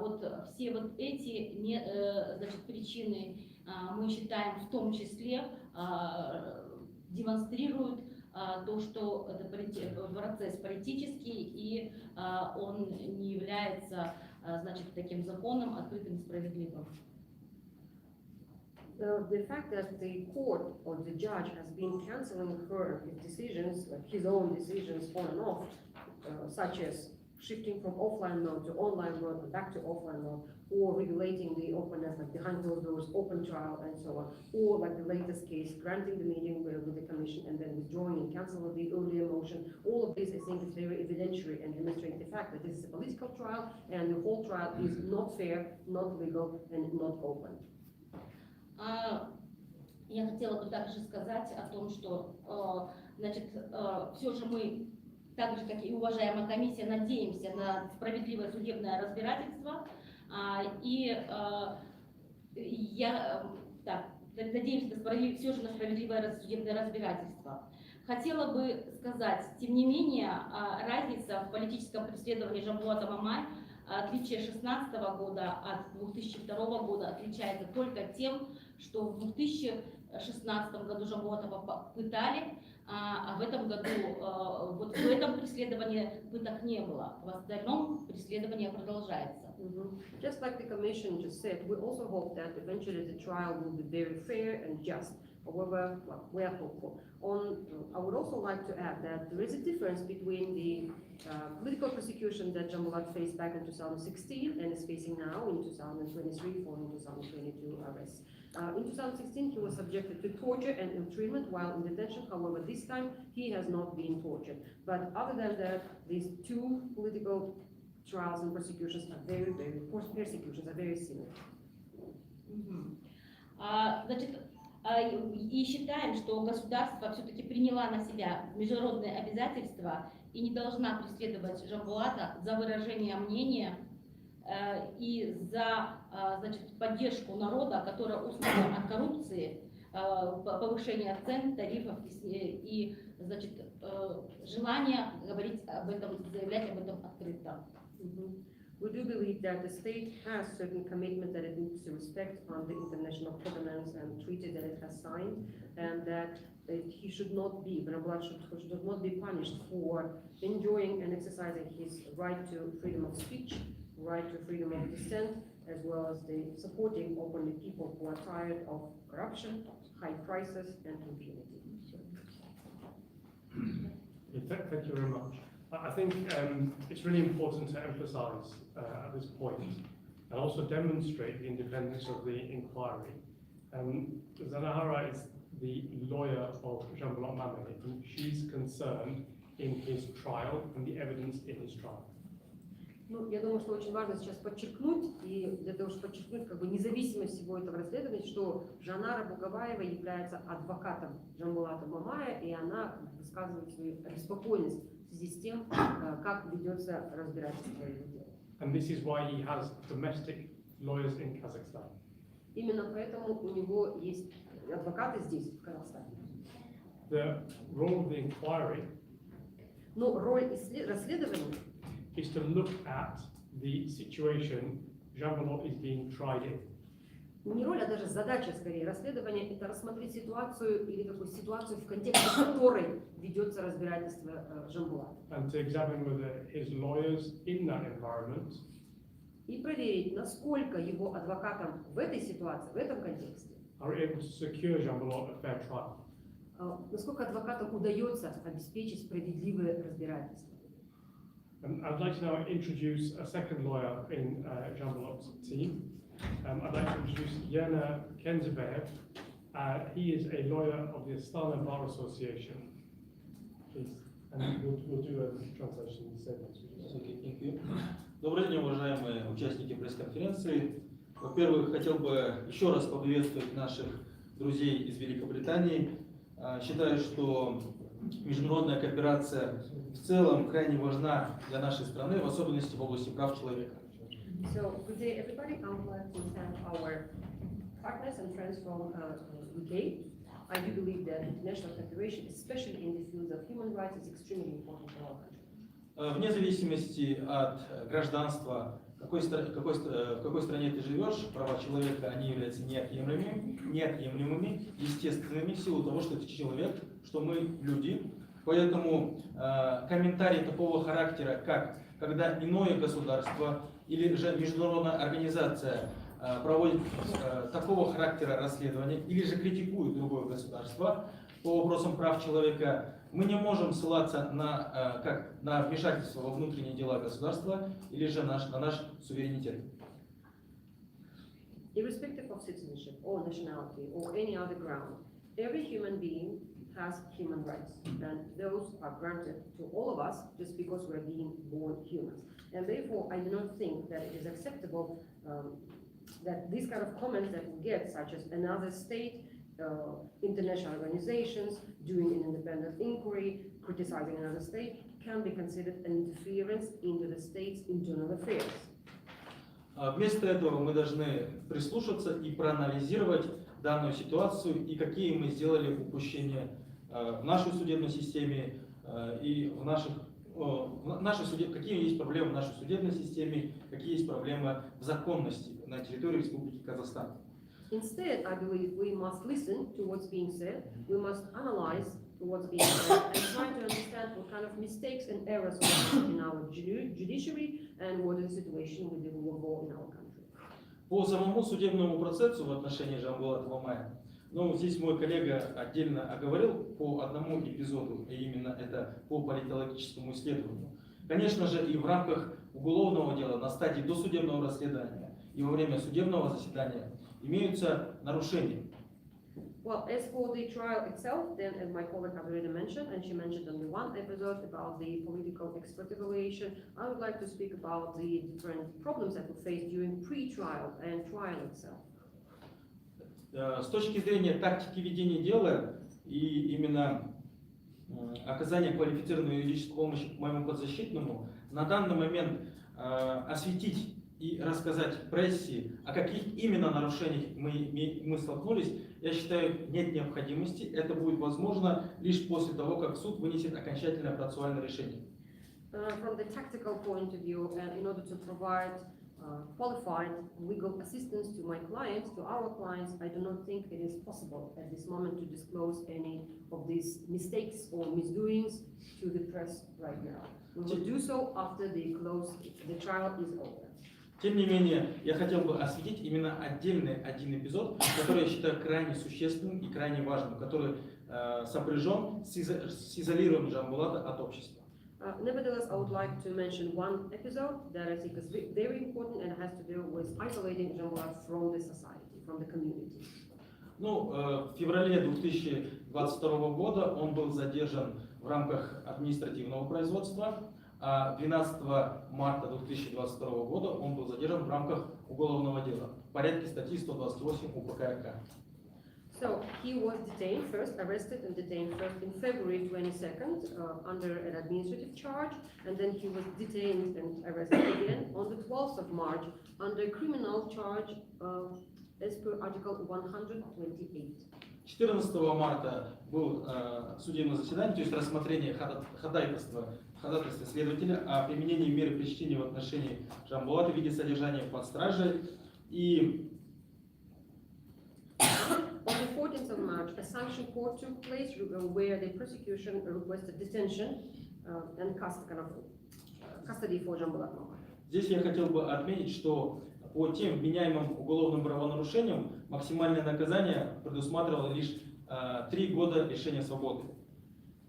Вот все вот эти значит, причины, мы считаем, в том числе демонстрируют то, что это процесс политический, и он не является, значит, таким законом открытым и справедливым. The fact that the court or the judge has been canceling his decisions, like his own decisions on and off, such as shifting from offline mode to online mode, back to offline mode, or regulating the openness, like behind closed doors, open trial, and so on, or like the latest case, granting the meeting with the commission and then withdrawing and canceling the earlier motion. All of this, I think, is very evidentiary and demonstrates the fact that this is a political trial and the whole trial is not fair, not legal, and not open. Я хотела бы также сказать о том, что, значит, все же мы, так же, как и уважаемая комиссия, надеемся на справедливое судебное разбирательство, и надеемся все же на справедливое судебное разбирательство. Хотела бы сказать, тем не менее, разница в политическом преследовании Жанбулата Мамай, отличие 2016 года от 2002 года отличается только тем, что в 2016 году Жанбулатова пытали, а в этом году, вот в этом преследовании пыток не было. В остальном преследование продолжается. Just like the commission just said, we also hope that eventually the trial will be very fair and just. However, well, we are hopeful. I would also like to add that there is a difference between the political persecution that Janbulat faced back in 2016 and is facing now in 2023 following 2022 arrests. In 2016, he was subjected to torture and ill-treatment while in detention. However, this time he has not been tortured. But other than that, these two political trials and persecutions are very similar. Значит, и считаем, что государство все-таки приняло на себя международные обязательства и не должна преследовать Жанбулата за выражение мнения и за, значит, поддержку народа, который устал от коррупции, повышения цен, тарифов и, значит, желание говорить об этом, заявлять об этом открыто. We do believe that the state has certain commitments that it needs to respect on the international covenants and treaties that it has signed, and that he should not be, Janbulat should not be punished for enjoying and exercising his right to freedom of speech, right to freedom of dissent, as well as the supporting openly people who are tired of corruption, high prices, and impunity. Thank you very much. I think it's really important to emphasize at this point and also demonstrate the independence of the inquiry. Zanahara is the lawyer of Janbulat Mame, and she's concerned in his trial and the evidence in his trial. Ну, я думаю, что очень важно сейчас подчеркнуть, и для того, чтобы подчеркнуть как бы независимость всего этого расследования, что Жанара Бугабаева является адвокатом Жанбулата Мамая, и она высказывает свою обеспокоенность в связи с тем, как ведется разбирательство его дела. And this is why he has domestic lawyers in Kazakhstan. Именно поэтому у него есть адвокаты здесь, в Казахстане. The role of the inquiry Но роль расследования is to look at the situation Janbulat is being tried in. Не роль, а даже задача, скорее, расследования – это рассмотреть ситуацию или такую ситуацию, в контексте которой ведется разбирательство Жанбулата. And to examine whether his lawyers in that environment И проверить, насколько его адвокатам в этой ситуации, в этом контексте, are able to secure Janbulat a fair trial. насколько адвокатам удается обеспечить справедливое разбирательство. And I'd like to now introduce a second lawyer in Janbulat's team. I'd like to introduce Yana Kenzibeyev. He is a lawyer of the Astana Bar Association. Please, and we'll do a translation in seconds. Thank you. Добрый день, уважаемые участники пресс-конференции. Во-первых, хотел бы еще раз поприветствовать наших друзей из Великобритании. Считаю, что международная кооперация в целом крайне важна для нашей страны, в особенности в области прав человека. So, good day everybody. I would like to thank our partners and friends from UK, I do believe that international cooperation, especially in the field of human rights, is extremely important for our country. Вне зависимости от гражданства, в какой стране ты живешь, права человека, они являются неотъемлемыми, естественными, в силу того, что ты человек, что мы люди. Поэтому комментарии такого характера, как когда иное государство или же международная организация проводит такого характера расследования или же критикует другое государство по вопросам прав человека, мы не можем ссылаться на вмешательство во внутренние дела государства или же на наш суверенитет. Irrespective of citizenship or nationality or any other ground, every human being has human rights, and those are granted to all of us just because we're being born humans. And therefore, I do not think that it is acceptable that these kind of comments that we get, such as another state, international organizations doing an independent inquiry, criticizing another state, can be considered an interference into the state's internal affairs. Вместо этого мы должны прислушаться и проанализировать данную ситуацию и какие мы сделали упущения в нашей судебной системе и какие есть проблемы в нашей судебной системе, какие есть проблемы в законности на территории Республики Казахстан. Instead, I believe we must listen to what's being said, we must analyze what's being said, and try to understand what kind of mistakes and errors are in our judiciary and what is the situation with the rule of law in our country. По самому судебному процессу в отношении Жамбулата Мамая, здесь мой коллега отдельно оговорил по одному эпизоду, и именно это по политологическому исследованию. Конечно же, и в рамках уголовного дела на стадии досудебного расследования и во время судебного заседания имеются нарушения. Well, as for the trial itself, then as my colleague has already mentioned, and she mentioned only one episode about the political expert evaluation, I would like to speak about the different problems that we face during pre-trial and trial itself. С точки зрения тактики ведения дела и именно оказания квалифицированной юридической помощи моему подзащитному, на данный момент осветить и рассказать прессе, о каких именно нарушениях мы столкнулись, я считаю, нет необходимости. Это будет возможно лишь после того, как суд вынесет окончательное процессуальное решение. From the tactical point of view, and in order to provide qualified legal assistance to my clients, to our clients, I do not think it is possible at this moment to disclose any of these mistakes or misdoings to the press right now. We will do so after the trial is over. Тем не менее, я хотел бы осветить именно один эпизод, который я считаю крайне существенным и крайне важным, который сопряжен с изолированием Жамбулата от общества. Nevertheless, I would like to mention one episode that I think is very important and has to do with isolating Jambulat from the society, from the community. В феврале 2022 года он был задержан в рамках административного производства, а 12 марта 2022 года он был задержан в рамках уголовного дела в порядке статьи 128 УПК РК. So he was arrested and detained first in February 22nd under an administrative charge, and then he was detained and arrested again on the 12th of March under criminal charge as per Article 128. 14 марта был судебное заседание, то есть рассмотрение ходатайства следователя о применении меры пресечения в отношении Жамбулата в виде содержания под стражей. И on the 14th of March, a sanction court took place where the prosecution requested detention and custody for Жамбулат Мамай. Здесь я хотел бы отметить, что по тем вменяемым уголовным правонарушениям максимальное наказание предусматривало лишь 3 года лишения свободы.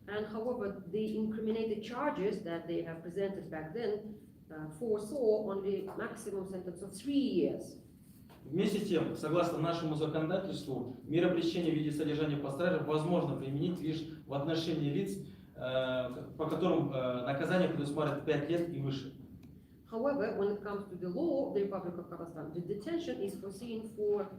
And however, the incriminated charges that they have presented back then foresaw only maximum sentence of 3 years. Вместе с тем, согласно нашему законодательству, мера пресечения в виде содержания под стражей возможно применить лишь в отношении лиц, по которым наказание предусматривает 5 лет и выше. However, when it comes to the law of the Republic of Kazakhstan, the detention is foreseen for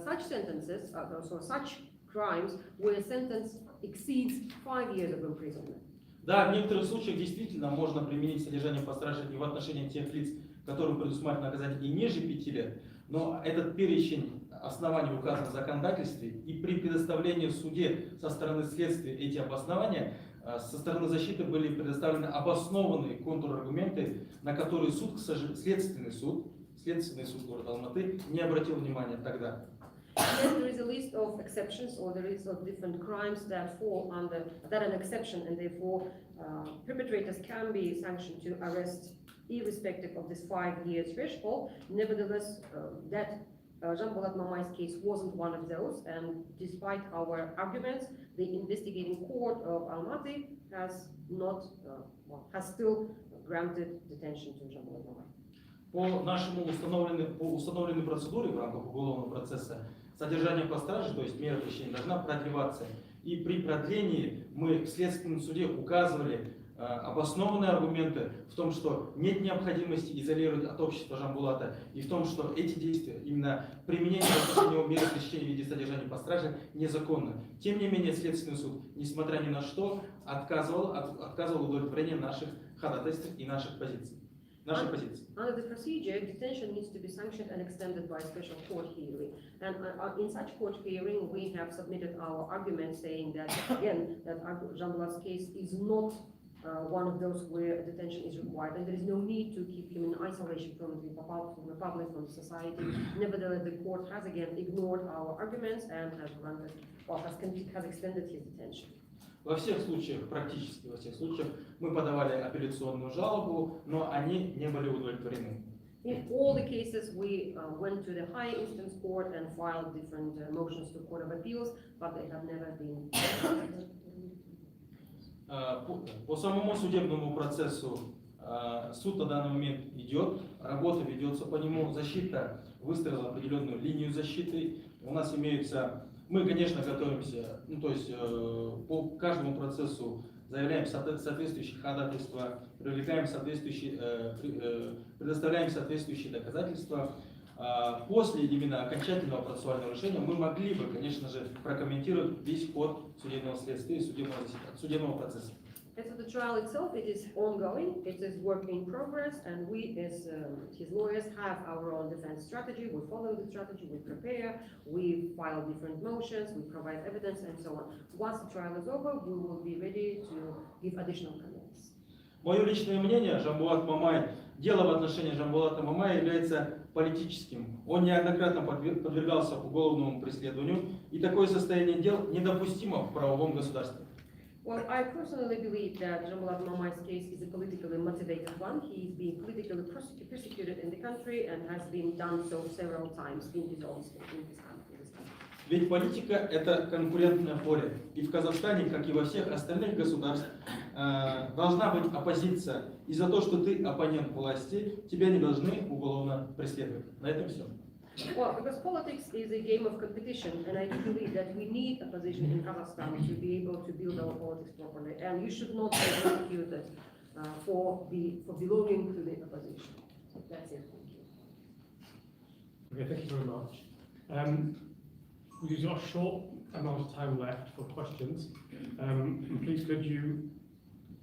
such sentences, so such crimes where sentence exceeds 5 years of imprisonment. Да, в некоторых случаях действительно можно применить содержание под стражей и в отношении тех лиц, которым предусматривает наказание и ниже 5 лет, но этот перечень оснований указано в законодательстве, и при предоставлении в суде со стороны следствия эти обоснования, со стороны защиты были предоставлены обоснованные контраргументы, на которые суд, к сожалению, следственный суд города Алматы не обратил внимания тогда. Then there is a list of exceptions, or there is of different crimes that fall under that an exception, and therefore perpetrators can be sanctioned to arrest irrespective of this 5-year threshold. Nevertheless, that Жанболат Мамай's case wasn't one of those, and despite our arguments, the investigating court of Almaty has not, has still granted detention to Жанболат Мамай. По установленной процедуре в рамках уголовного процесса содержание по страже, то есть мера пресечения, должна продлеваться. И при продлении мы в следственном суде указывали обоснованные аргументы в том, что нет необходимости изолировать от общества Жанбулата, и в том, что эти действия, именно применение в отношении его меры пресечения в виде содержания по страже, незаконно. Тем не менее, следственный суд, несмотря ни на что, отказывал удовлетворение наших ходатайств и наших позиций. Under the procedure, detention needs to be sanctioned and extended by special court hearing. And in such court hearing, we have submitted our argument saying that, again, that Janbulat's case is not one of those where detention is required, and there is no need to keep him in isolation from the public, from society. Nevertheless, the court has again ignored our arguments and has granted, or has extended his detention. Во всех случаях, практически во всех случаях, мы подавали апелляционную жалобу, но они не были удовлетворены. In all the cases, we went to the high instance court and filed different motions to Court of Appeals, but they have never been. По самому судебному процессу суд на данный момент идет, работа ведется по нему, защита выстроила определенную линию защиты. У нас имеются, мы, конечно, готовимся, ну, то есть по каждому процессу заявляем соответствующие ходатайства, предоставляем соответствующие доказательства. После именно окончательного процессуального решения мы могли бы, конечно же, прокомментировать весь ход судебного следствия и судебного процесса. And so the trial itself, it is ongoing, it is work in progress, and we as his lawyers have our own defense strategy. We follow the strategy, we prepare, we file different motions, we provide evidence, and so on. Once the trial is over, we will be ready to give additional comments. Мое личное мнение, Жанбулат Мамай, дело в отношении Жанбулата Мамая является политическим. Он неоднократно подвергался уголовному преследованию, и такое состояние дел недопустимо в правовом государстве. Well, I personally believe that Жанбулат Мамай's case is a politically motivated one. He is being politically persecuted in the country and has been done so several times in his own state, in his country. Ведь политика – это конкурентное поле. И в Казахстане, как и во всех остальных государствах, должна быть оппозиция. И за то, что ты оппонент власти, тебя не должны уголовно преследовать. На этом все. Well, because politics is a game of competition, and I do believe that we need opposition in Kazakhstan to be able to build our politics properly. And you should not be persecuted for belonging to the opposition. So that's it. Okay, thank you very much. We've got a short amount of time left for questions. Please could you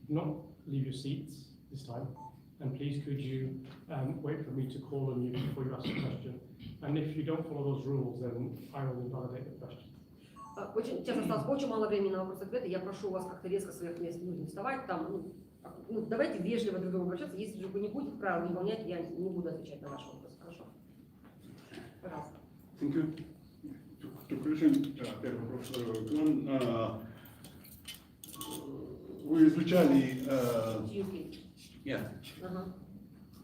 not leave your seats this time, and please could you wait for me to call on you before you ask a question. And if you don't follow those rules, then I will invalidate the question. Сейчас осталось очень мало времени на вопрос-ответы. Я прошу вас как-то резко с своих мест не вставать. Там, давайте вежливо друг к другу обращаться. Если же вы не будете правила выполнять, я не буду отвечать на ваши вопросы. Хорошо? Пожалуйста. Thank you. To question, первый вопрос к вам. Вы изучали...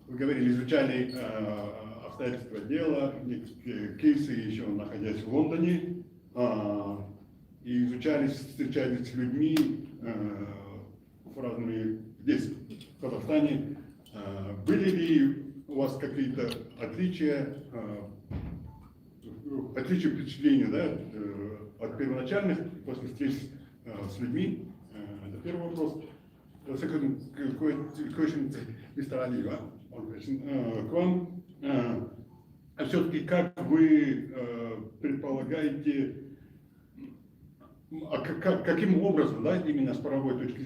Вы говорили, изучали обстоятельства дела, кейсы еще находясь в Лондоне, и изучали, встречались с людьми разными здесь, в Казахстане. Были ли у вас какие-то отличия впечатления, да, от первоначальных после встреч с людьми? Это первый вопрос. Second question, Mr. Ali, к вам. Все-таки как вы предполагаете, каким образом, да, именно с правовой точки